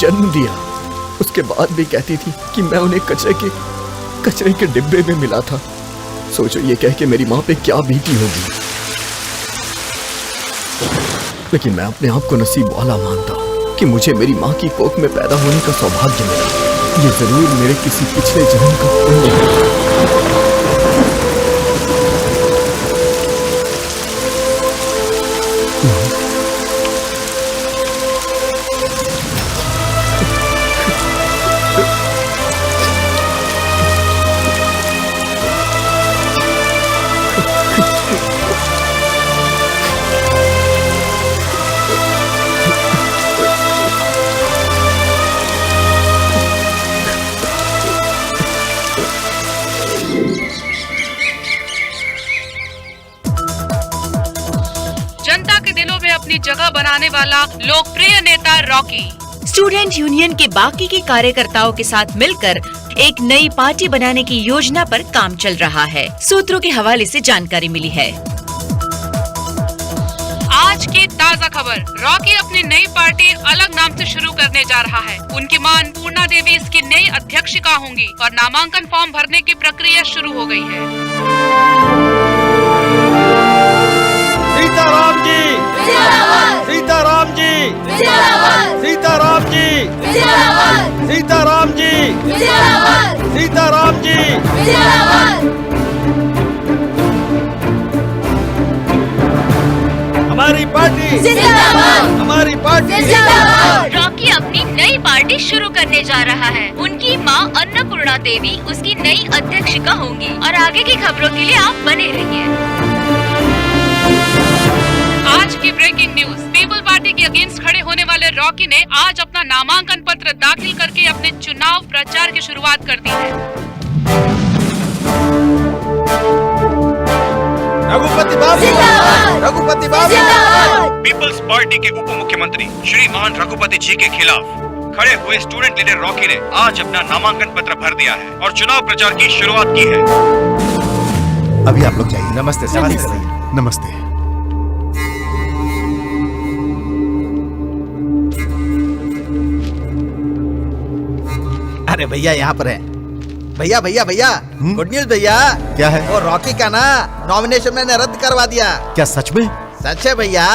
जन्म दिया, उसके बाद भी कहती थी कि मैं उन्हें कचरे के डिब्बे में मिला था। सोचो ये कह के मेरी माँ पे क्या बीती होगी। लेकिन मैं अपने आप को नसीब वाला मानता हूँ कि मुझे मेरी माँ की कोख में पैदा होने का सौभाग्य मिला। ये जरूर मेरे किसी पिछले जन्म का पुण्य है। बनाने वाला लोकप्रिय नेता रॉकी। स्टूडेंट यूनियन के बाकी के कार्यकर्ताओं के साथ मिलकर एक नई पार्टी बनाने की योजना पर काम चल रहा है, सूत्रों के हवाले से जानकारी मिली है। आज की ताज़ा खबर, रॉकी अपनी नई पार्टी अलग नाम से शुरू करने जा रहा है। उनकी मां अन्नपूर्णा देवी इसकी नई अध्यक्षिका होंगी और नामांकन फॉर्म भरने की प्रक्रिया शुरू हो गई है। सीताराम जी, सीताराम जी, सीताराम जी, सीताराम जी, सीताराम जी। हमारी पार्टी, हमारी पार्टी। रॉकी अपनी नई पार्टी शुरू करने जा रहा है। उनकी मां अन्नपूर्णा देवी उसकी नई अध्यक्षिका होंगी और आगे की खबरों के लिए आप बने रहिए। आज की ब्रेकिंग न्यूज, पीपल पार्टी के अगेंस्ट खड़े होने वाले रॉकी ने आज अपना नामांकन पत्र दाखिल करके अपने चुनाव प्रचार की शुरुआत कर दी है। रघुपति बाबू, रघुपति बाबू। पीपल्स पार्टी के उप मुख्यमंत्री श्रीमान रघुपति जी के खिलाफ खड़े हुए स्टूडेंट लीडर रॉकी ने आज अपना नामांकन पत्र भर दिया है और चुनाव प्रचार की शुरुआत की है। अभी आप लोग जाइए। नमस्ते सर। नमस्ते। अरे भैया यहाँ पर है। भैया भैया भैया, गुड न्यूज भैया। क्या है? वो रॉकी का ना नॉमिनेशन मैंने रद्द करवा दिया। क्या सच में? सच है भैया,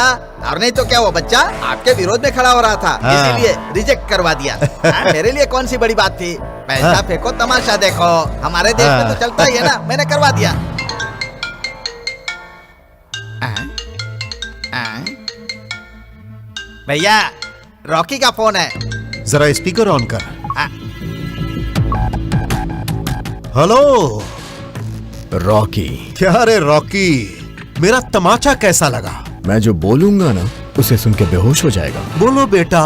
और नहीं तो क्या वो बच्चा आपके विरोध में खड़ा हो रहा था, इसीलिए रिजेक्ट करवा दिया। मेरे लिए कौन सी बड़ी बात थी, पैसा फेंको तमाशा देखो, हमारे देश में तो चलता ही है ना, मैंने करवा दिया। भैया रॉकी का फोन है, जरा स्पीकर ऑन कर। Hello Rocky. क्या रे रॉकी, मेरा तमाचा कैसा लगा? मैं जो बोलूंगा ना उसे सुन के बेहोश हो जाएगा। बोलो बेटा।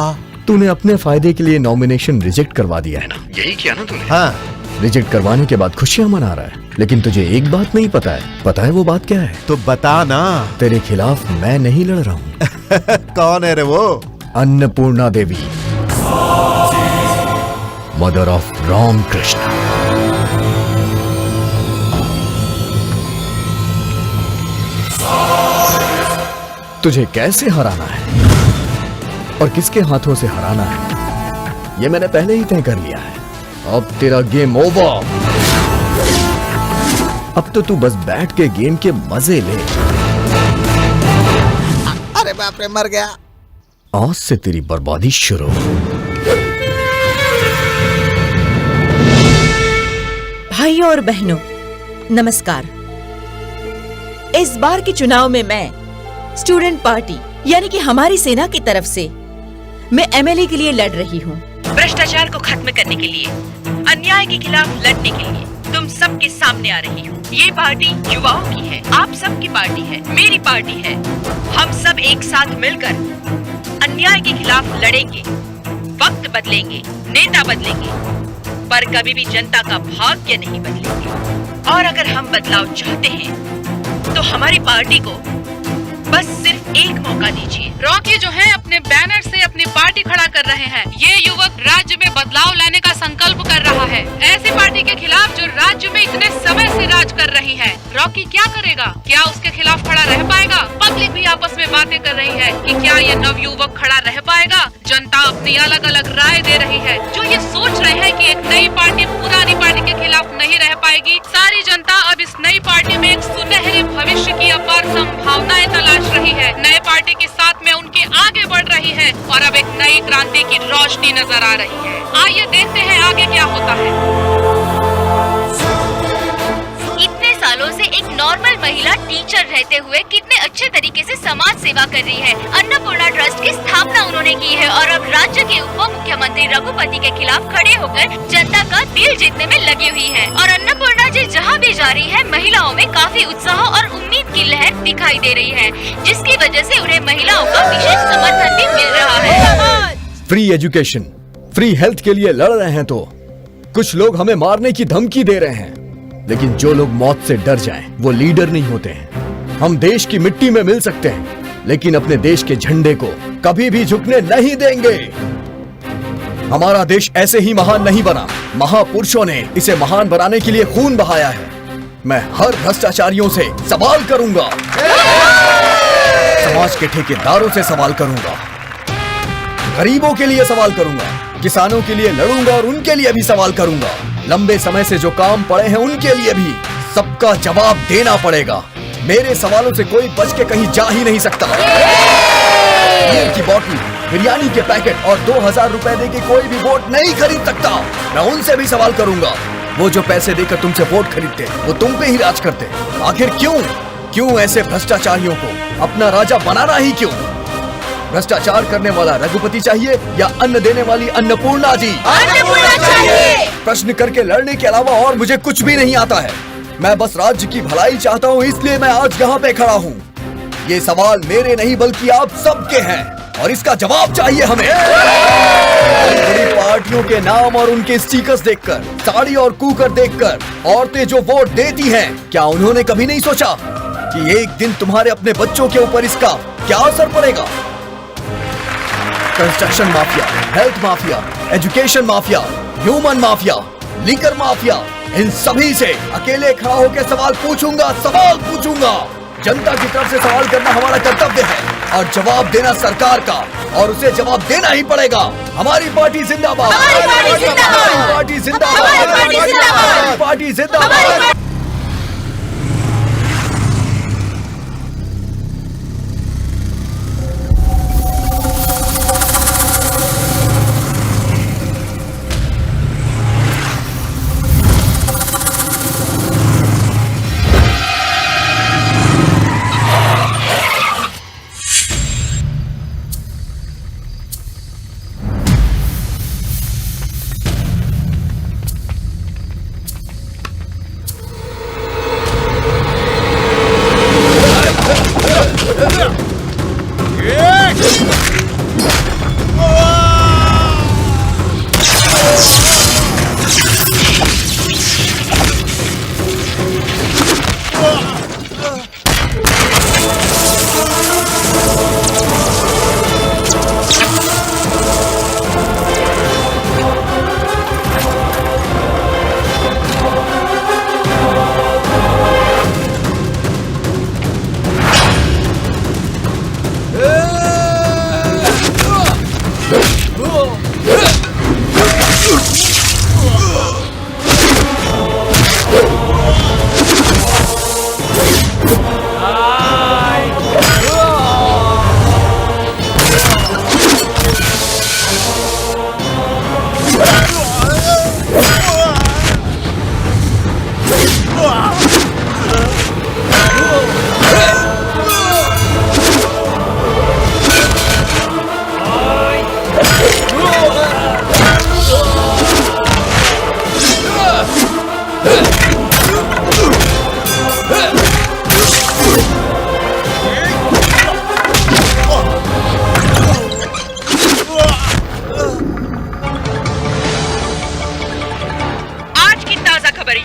तूने अपने फायदे के लिए नॉमिनेशन रिजेक्ट करवा दिया है ना? यही किया ना तूने? हाँ। रिजेक्ट करवाने के बाद खुशियां मना रहा है, लेकिन तुझे एक बात नहीं पता है। पता है वो बात क्या है? तो बता ना। तेरे खिलाफ मैं नहीं लड़ रहा हूँ। कौन है रे वो? अन्नपूर्णा देवी, मदर ऑफ राम कृष्ण। तुझे कैसे हराना है और किसके हाथों से हराना है, ये मैंने पहले ही तय कर लिया है। अब तेरा गेम ओवर। अब तो तू बस बैठ के गेम के मजे ले। अरे बाप रे, मर गया। आज से तेरी बर्बादी शुरू। भाइयों और बहनों, नमस्कार। इस बार के चुनाव में मैं स्टूडेंट पार्टी यानी कि हमारी सेना की तरफ से मैं एमएलए के लिए लड़ रही हूँ। भ्रष्टाचार को खत्म करने के लिए, अन्याय के खिलाफ लड़ने के लिए तुम सबके सामने आ रही हूँ। ये पार्टी युवाओं की है, आप सबकी पार्टी है, मेरी पार्टी है। हम सब एक साथ मिलकर अन्याय के खिलाफ लड़ेंगे। वक्त बदलेंगे, नेता बदलेंगे, पर कभी भी जनता का भाग्य नहीं बदलेंगे। और अगर हम बदलाव चाहते हैं तो हमारी पार्टी को बस सिर्फ एक मौका दीजिए। रॉकी जो है अपने बैनर से अपनी पार्टी खड़ा कर रहे हैं। ये युवक राज्य में बदलाव लाने का संकल्प कर रहा है, ऐसी पार्टी के खिलाफ जो राज्य में इतने समय से राज कर रही है। रॉकी क्या करेगा? क्या उसके खिलाफ खड़ा रह पाएगा? पब्लिक भी आपस में बातें कर रही है कि क्या ये नवयुवक खड़ा रह पाएगा। जनता अपनी अलग अलग राय दे रही है। जो ये सोच रहे हैं कि एक नई पार्टी पुरानी पार्टी के खिलाफ नहीं रह पाएगी, सारी जनता अब इस नई पार्टी में एक सुनहरे भविष्य की अपार संभावनाएं तलाश रही है। नए पार्टी के साथ में उनके आगे बढ़ रही है और अब एक नई क्रांति की रोशनी नजर आ रही है। आइए देखते हैं आगे क्या होता है। इतने सालों से एक नॉर्मल महिला टीचर रहते हुए कितने अच्छे तरीके से समाज सेवा कर रही है। अन्नपूर्णा ट्रस्ट की स्थापना उन्होंने की है और अब राज्य के उप मुख्यमंत्री रघुपति के खिलाफ खड़े होकर जनता का दिल जीतने में लगी हुई है। और अन्नपूर्णा जी जहाँ भी जा रही है, महिलाओं में काफी उत्साह और उम्मीद की लहर दिखाई दे रही है, जिसकी वजह से उन्हें महिलाओं का विशेष समर्थन भी मिल रहा है। फ्री एजुकेशन, फ्री हेल्थ के लिए लड़ रहे हैं तो कुछ लोग हमें मारने की धमकी दे रहे हैं, लेकिन जो लोग मौत से डर जाएं, वो लीडर नहीं होते हैं। हम देश की मिट्टी में मिल सकते हैं, लेकिन अपने देश के झंडे को कभी भी झुकने नहीं देंगे। हमारा देश ऐसे ही महान नहीं बना, महापुरुषों ने इसे महान बनाने के लिए खून बहाया है। मैं हर भ्रष्टाचारियों से सवाल करूंगा, समाज के ठेकेदारों से सवाल करूंगा, गरीबों के लिए सवाल करूंगा, किसानों के लिए लड़ूंगा और उनके लिए भी सवाल करूंगा। लंबे समय से जो काम पड़े हैं उनके लिए भी सबका जवाब देना पड़ेगा। मेरे सवालों से कोई बच के कहीं जा ही नहीं सकता। बियर की बोतल, बिरयानी के पैकेट और 2000 रुपए देके कोई भी वोट नहीं खरीद सकता। मैं उनसे भी सवाल करूंगा, वो जो पैसे देकर तुमसे वोट खरीदते वो तुम पे ही राज करते। आखिर क्यों ऐसे भ्रष्टाचारियों को अपना राजा बनाना ही क्यों? भ्रष्टाचार करने वाला रघुपति चाहिए या अन्न देने वाली अन्नपूर्णा जी? अन्नपूर्णा चाहिए। प्रश्न करके लड़ने के अलावा और मुझे कुछ भी नहीं आता है। मैं बस राज्य की भलाई चाहता हूँ, इसलिए मैं आज यहाँ पे खड़ा हूँ। ये सवाल मेरे नहीं बल्कि आप सबके हैं और इसका जवाब चाहिए हमें। बड़ी पार्टियों के नाम और उनके स्टिकर्स देखकर, साड़ी और कुकर देखकर औरतें जो वोट देती हैं, क्या उन्होंने कभी नहीं सोचा कि एक दिन तुम्हारे अपने बच्चों के ऊपर इसका क्या असर पड़ेगा? Construction mafia, health mafia, education mafia, human mafia, liquor mafia, इन सभी से अकेले खड़ा होकर सवाल पूछूंगा। जनता की तरफ से सवाल करना हमारा कर्तव्य है और जवाब देना सरकार का, और उसे जवाब देना ही पड़ेगा। हमारी पार्टी जिंदाबाद, हमारी पार्टी जिंदाबाद, हमारी पार्टी जिंदाबाद।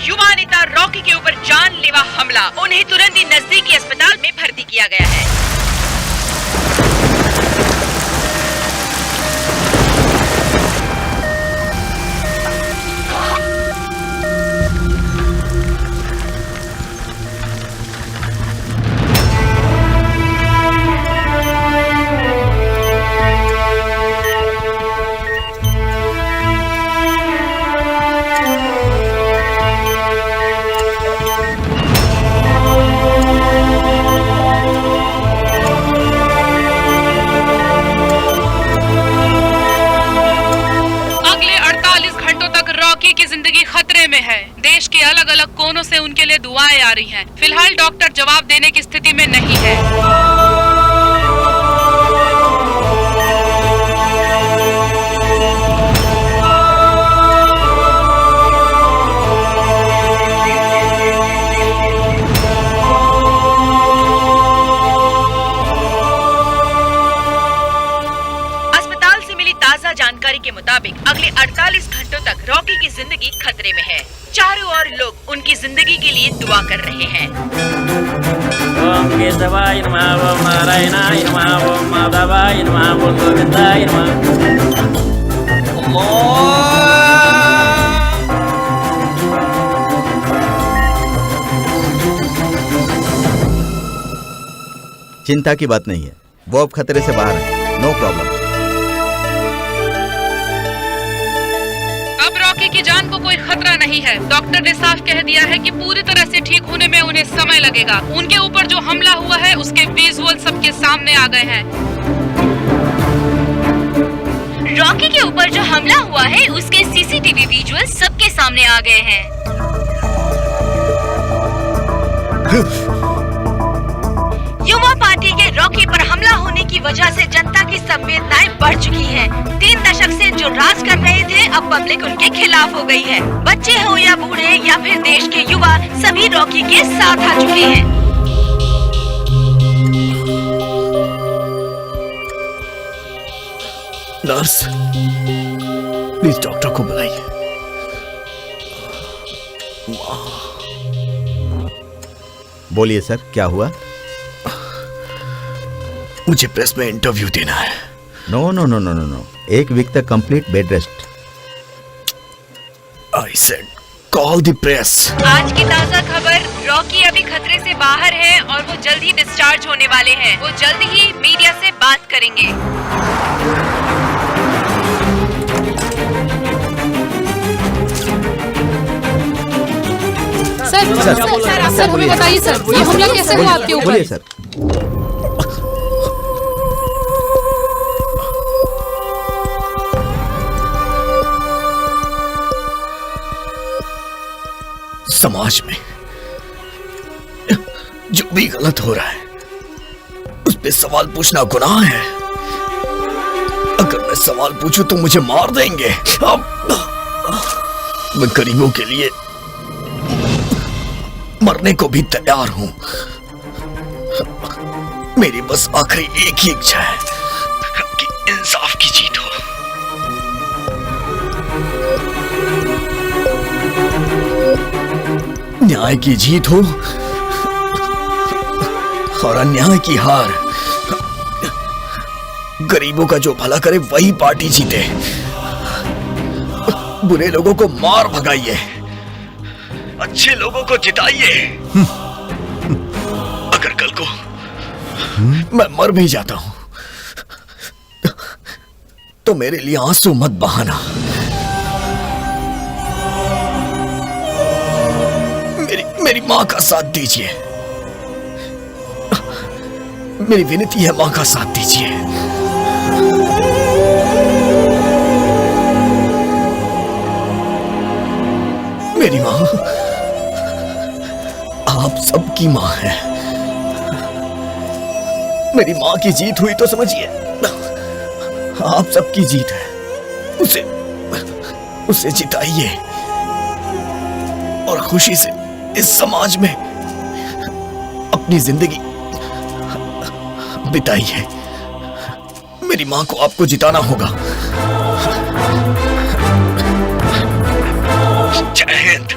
युवा नेता रॉकी के ऊपर जानलेवा हमला, उन्हें तुरंत ही नजदीकी अस्पताल में भर्ती किया गया है। देश के अलग अलग कोनों से उनके लिए दुआएं आ रही हैं। फिलहाल डॉक्टर जवाब देने की स्थिति में नहीं है। अस्पताल से मिली ताज़ा जानकारी के मुताबिक अगले 48 घंटों तक रॉकी की जिंदगी खतरे में है। चारों ओर लोग उनकी जिंदगी के लिए दुआ कर रहे हैं। ओम केशवाय नमः, ओम नारायणाय नमः, ओम माधवाय नमः, ओम गोविंदाय नमः। चिंता की बात नहीं है, वो अब खतरे से बाहर है। No problem. अब रॉकी की जान को कोई खतरा नहीं है। डॉक्टर ने साफ कह दिया है कि पूरी तरह से ठीक होने में उन्हें समय लगेगा। उनके ऊपर जो हमला हुआ है उसके विजुअल सबके सामने आ गए हैं। रॉकी के ऊपर जो हमला हुआ है उसके सीसीटीवी विजुअल सबके सामने आ गए हैं। युवा पार्टी के रॉकी पर हमला होने की वजह से जनता की संवेदनाएं बढ़ चुकी हैं। 3 दशक से जो राज कर रहे थे अब पब्लिक उनके खिलाफ हो गई है। बच्चे हो या बूढ़े या फिर देश के युवा, सभी रॉकी के साथ आ चुके हैं। नर्स, प्लीज डॉक्टर को बुलाइए। बोलिए सर, क्या हुआ? मुझे प्रेस में इंटरव्यू देना है। No no no no no no, 1 week तक complete bed rest. I said call the press. आज की ताज़ा खबर, रॉकी अभी खतरे से बाहर है और वो जल्द ही डिस्चार्ज होने वाले हैं। वो जल्द ही मीडिया से बात करेंगे। सर हमें बताइए सर, ये हमला कैसे हुआ आपके ऊपर? बोलिए सर। समाज में जो भी गलत हो रहा है उस पे सवाल पूछना गुनाह है। अगर मैं सवाल पूछूं तो मुझे मार देंगे। अब मैं गरीबों के लिए मरने को भी तैयार हूं। मेरी बस आखिरी एक ही इच्छा है कि इंसाफ की जीत हो। न्याय की जीत हो और अन्याय की हार। गरीबों का जो भला करे वही पार्टी जीते। बुरे लोगों को मार भगाइए, अच्छे लोगों को जिताइए। अगर कल को मैं मर भी जाता हूं तो मेरे लिए आंसू मत बहाना। मेरी मां का साथ दीजिए। मेरी विनती है, मां का साथ दीजिए। मेरी मां आप सबकी मां है। मेरी मां की जीत हुई तो समझिए आप सबकी जीत है। उसे जिताइए और खुशी से इस समाज में अपनी जिंदगी बिताइए। मेरी मां को आपको जिताना होगा। जय हिंद।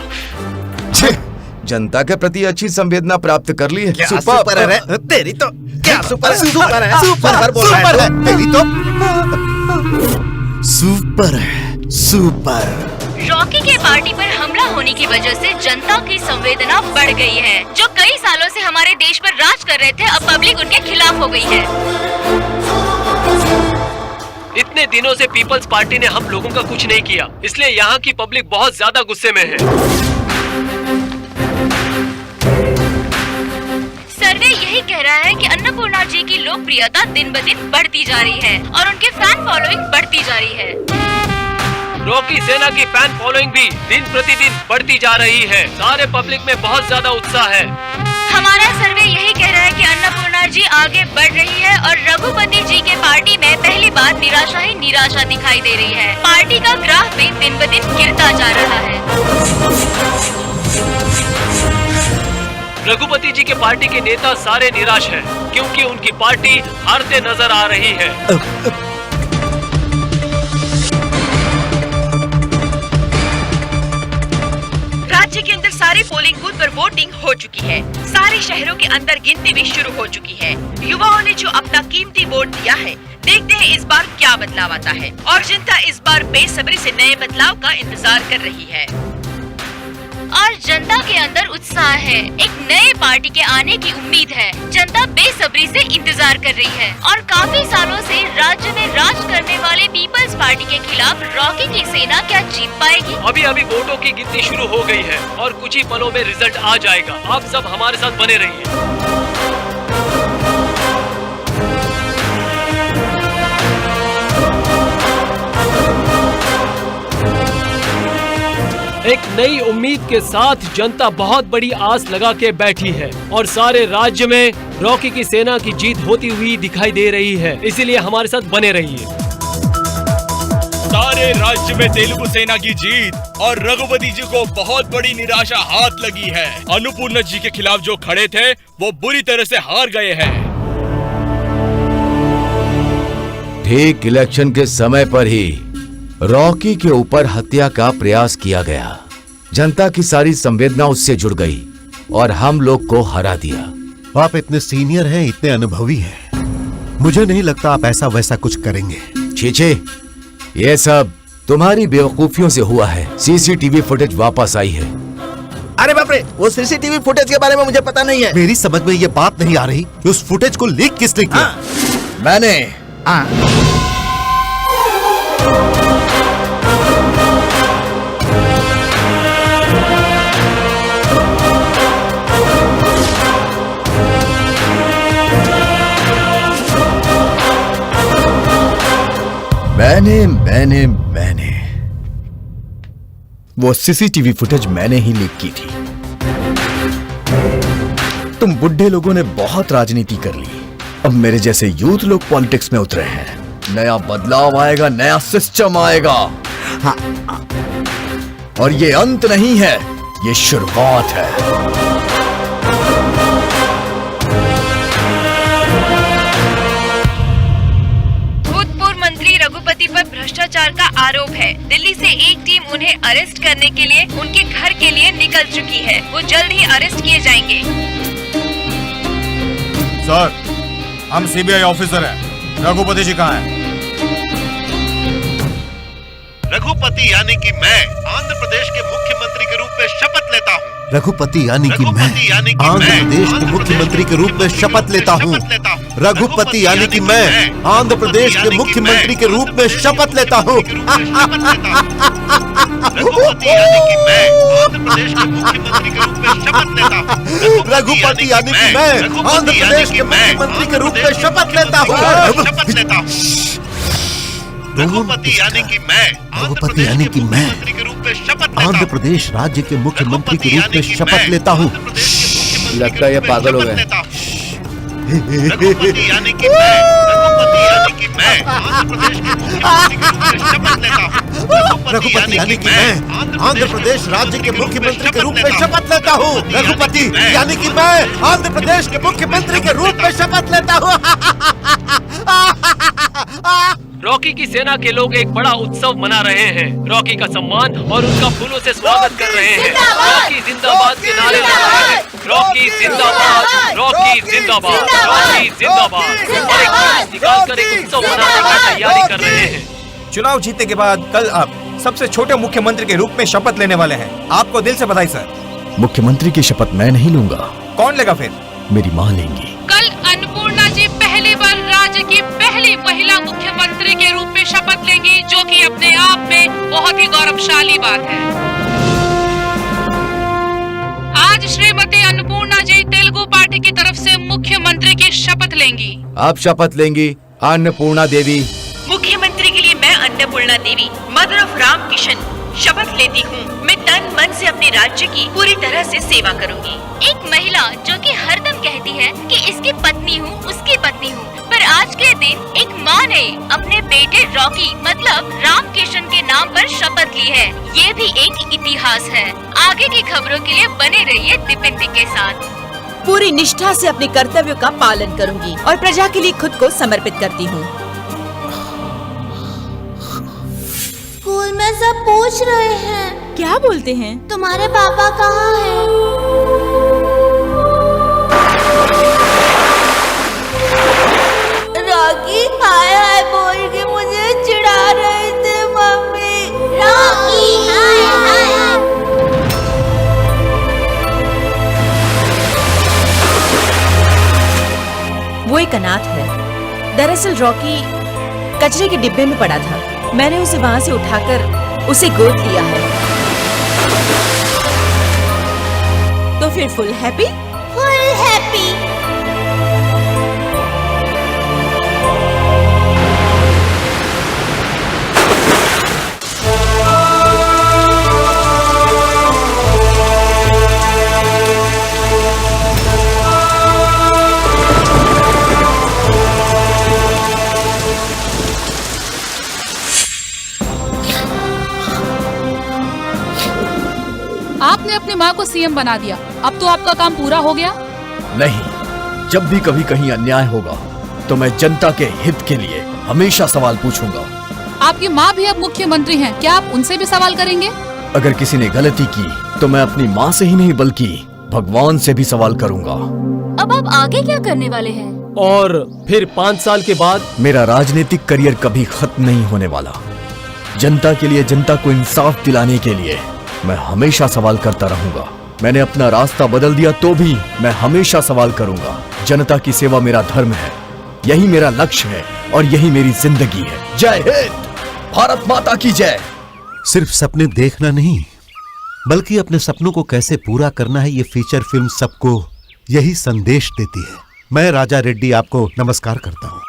जनता के प्रति अच्छी संवेदना प्राप्त कर ली है। क्या सुपर है? तेरी तो क्या सुपर है? सुपर है, सुपर है तेरी तो सुपर है, सुपर। रॉकी के पार्टी पर हमला होने की वजह से जनता की संवेदना बढ़ गई है। जो कई सालों से हमारे देश पर राज कर रहे थे अब पब्लिक उनके खिलाफ हो गई है। इतने दिनों से पीपल्स पार्टी ने हम लोगों का कुछ नहीं किया, इसलिए यहाँ की पब्लिक बहुत ज्यादा गुस्से में है। सर्वे यही कह रहा है कि अन्नपूर्णा जी की लोकप्रियता दिन ब दिन बढ़ती जा रही है और उनके फैन फॉलोइंग बढ़ती जा रही है। रॉकी सेना की फैन फॉलोइंग भी दिन प्रतिदिन बढ़ती जा रही है। सारे पब्लिक में बहुत ज्यादा उत्साह है। हमारा सर्वे यही कह रहा है कि अन्नपूर्णा जी आगे बढ़ रही है और रघुपति जी के पार्टी में पहली बार निराशा ही निराशा दिखाई दे रही है। पार्टी का ग्राफ भी दिन ब दिन गिरता जा रहा है। रघुपति जी के पार्टी के नेता सारे निराश हैं, क्योंकि उनकी पार्टी हारते नजर आ रही है। हो चुकी है। सारे शहरों के अंदर गिनती भी शुरू हो चुकी है। युवाओं ने जो अपना कीमती वोट दिया है, देखते हैं इस बार क्या बदलाव आता है। और जनता इस बार बेसब्री से नए बदलाव का इंतजार कर रही है। और जनता के अंदर उत्साह है, एक नए पार्टी के आने की उम्मीद है। जनता बेसब्री से इंतजार कर रही है और काफी सालों से राज्य में राज करने वाले पीपल्स पार्टी के खिलाफ रॉकी की सेना क्या जीत पाएगी? अभी अभी वोटों की गिनती शुरू हो गई है और कुछ ही पलों में रिजल्ट आ जाएगा। आप सब हमारे साथ बने रहिए। एक नई उम्मीद के साथ जनता बहुत बड़ी आस लगा के बैठी है और सारे राज्य में रॉकी की सेना की जीत होती हुई दिखाई दे रही है। इसीलिए हमारे साथ बने रहिए। सारे राज्य में तेलुगु सेना की जीत और रघुपति जी को बहुत बड़ी निराशा हाथ लगी है। अन्नपूर्णा जी के खिलाफ जो खड़े थे वो बुरी तरह से हार गए हैं। ठीक इलेक्शन के समय पर ही रॉकी के ऊपर हत्या का प्रयास किया गया। जनता की सारी संवेदना उससे जुड़ गई और हम लोग को हरा दिया। आप इतने सीनियर हैं, इतने अनुभवी हैं, मुझे नहीं लगता आप ऐसा वैसा कुछ करेंगे। छीछे, ये सब तुम्हारी बेवकूफियों से हुआ है। सीसीटीवी फुटेज वापस आई है। अरे बाप रे, वो सीसीटीवी फुटेज के बारे में मुझे पता नहीं है। मेरी समझ में ये बात नहीं आ रही कि उस फुटेज को लीक किसने किया। मैंने। मैंने वो सीसीटीवी फुटेज मैंने ही लीक की थी। तुम बुढ़े लोगों ने बहुत राजनीति कर ली, अब मेरे जैसे यूथ लोग पॉलिटिक्स में उतरे हैं। नया बदलाव आएगा, नया सिस्टम आएगा। हाँ। और ये अंत नहीं है, ये शुरुआत है। रघुपति पर भ्रष्टाचार का आरोप है। दिल्ली से एक टीम उन्हें अरेस्ट करने के लिए उनके घर के लिए निकल चुकी है। वो जल्द ही अरेस्ट किए जाएंगे। सर, हम सीबीआई ऑफिसर हैं। रघुपति जी कहाँ हैं? रघुपति यानी कि मैं आंध्र प्रदेश के मुख्यमंत्री के रूप में शपथ लेता हूँ। रघुपति यानी कि मैं आंध्र प्रदेश के मुख्यमंत्री के रूप में शपथ लेता हूँ। रघुपति यानी कि मैं आंध्र प्रदेश के मुख्यमंत्री के रूप में शपथ लेता हूँ। रघुपति यानी कि मैं आंध्र प्रदेश के मुख्यमंत्री के रूप में शपथ लेता हूँ। रघुपति यानी कि मैं आंध्र प्रदेश के मुख्यमंत्री के रूप में शपथ लेता हूँ। रघुपति यानी कि मैं रघुपति यानी कि मैं आंध्र प्रदेश राज्य के मुख्यमंत्री के रूप में शपथ लेता हूँ। लगता है ये पागल हो गए। रघुपति यानी कि मैं आंध्र प्रदेश के मुख्यमंत्री के रूप में शपथ लेता हूँ। रघुपति यानी कि मैं आंध्र प्रदेश राज्य के मुख्यमंत्री के रूप में शपथ लेता हूँ। रघुपति यानी कि मैं आंध्र प्रदेश के मुख्यमंत्री के रूप में शपथ लेता हूँ। रॉकी की सेना के लोग एक बड़ा उत्सव मना रहे हैं। रॉकी का सम्मान और उनका फूलों से स्वागत कर रहे हैं। रॉकी जिंदाबाद के नारे लगा रहे हैं। रॉकी जिंदाबाद, रॉकी जिंदाबाद, रॉकी जिंदाबाद। और एक जुलूस निकालकर एक उत्सव मनाने की तैयारी कर रहे हैं। चुनाव जीतने के बाद कल आप सबसे छोटे मुख्यमंत्री के रूप में शपथ लेने वाले हैं। आपको दिल से बधाई सर। मुख्यमंत्री की शपथ मैं नहीं लूंगा। कौन लेगा फिर? मेरी माँ लेंगी। कल अन्नपूर्णा जी पहली बार राज्य की पहली महिला मुख्यमंत्री के रूप में शपथ लेंगी, जो कि अपने आप में बहुत ही गौरवशाली बात है। आज श्रीमती अन्नपूर्णा जी तेलुगु पार्टी की तरफ से मुख्यमंत्री की शपथ लेंगी। आप शपथ लेंगी अन्नपूर्णा देवी। मुख्यमंत्री के लिए मैं अन्नपूर्णा देवी, मदर ऑफ राम किशन, शपथ लेती हूँ। मैं तन मन से अपने राज्य की पूरी तरह से सेवा करूँगी। एक महिला जो कि हरदम कहती है कि इसकी पत्नी हूँ, उसकी पत्नी हूँ, पर आज के दिन एक माँ ने अपने बेटे रॉकी मतलब राम किशन के नाम पर शपथ ली है। ये भी एक इतिहास है। आगे की खबरों के लिए बने रहिए दीपिंदी के साथ। पूरी निष्ठा से अपने कर्तव्यों का पालन करूंगी और प्रजा के लिए खुद को समर्पित करती हूँ। स्कूल में सब पूछ रहे हैं। क्या बोलते हैं? तुम्हारे पापा कहाँ हैं? रॉकी हाय हाय बोल के मुझे चिढ़ा रहे थे मम्मी। रॉकी हाय हाय। वो एक अनाथ है। दरअसल रॉकी कचरे के डिब्बे में पड़ा था। मैंने उसे वहां से उठाकर उसे गोद लिया है। तो फिर फुल हैप्पी? Full happy. आपने अपनी माँ को सीएम बना दिया, अब तो आपका काम पूरा हो गया? नहीं, जब भी कभी कहीं अन्याय होगा तो मैं जनता के हित के लिए हमेशा सवाल पूछूंगा। आपकी माँ भी अब मुख्यमंत्री हैं, क्या आप उनसे भी सवाल करेंगे? अगर किसी ने गलती की तो मैं अपनी माँ से ही नहीं बल्कि भगवान से भी सवाल करूंगा। अब आप आगे क्या करने वाले हैं? और फिर 5 साल के बाद मेरा राजनीतिक करियर कभी खत्म नहीं होने वाला। जनता के लिए, जनता को इंसाफ दिलाने के लिए मैं हमेशा सवाल करता रहूंगा। मैंने अपना रास्ता बदल दिया तो भी मैं हमेशा सवाल करूंगा। जनता की सेवा मेरा धर्म है, यही मेरा लक्ष्य है और यही मेरी जिंदगी है। जय हिंद, भारत माता की जय। सिर्फ सपने देखना नहीं, बल्कि अपने सपनों को कैसे पूरा करना है, ये फीचर फिल्म सबको यही संदेश देती है। मैं राजा रेड्डी आपको नमस्कार करता हूँ।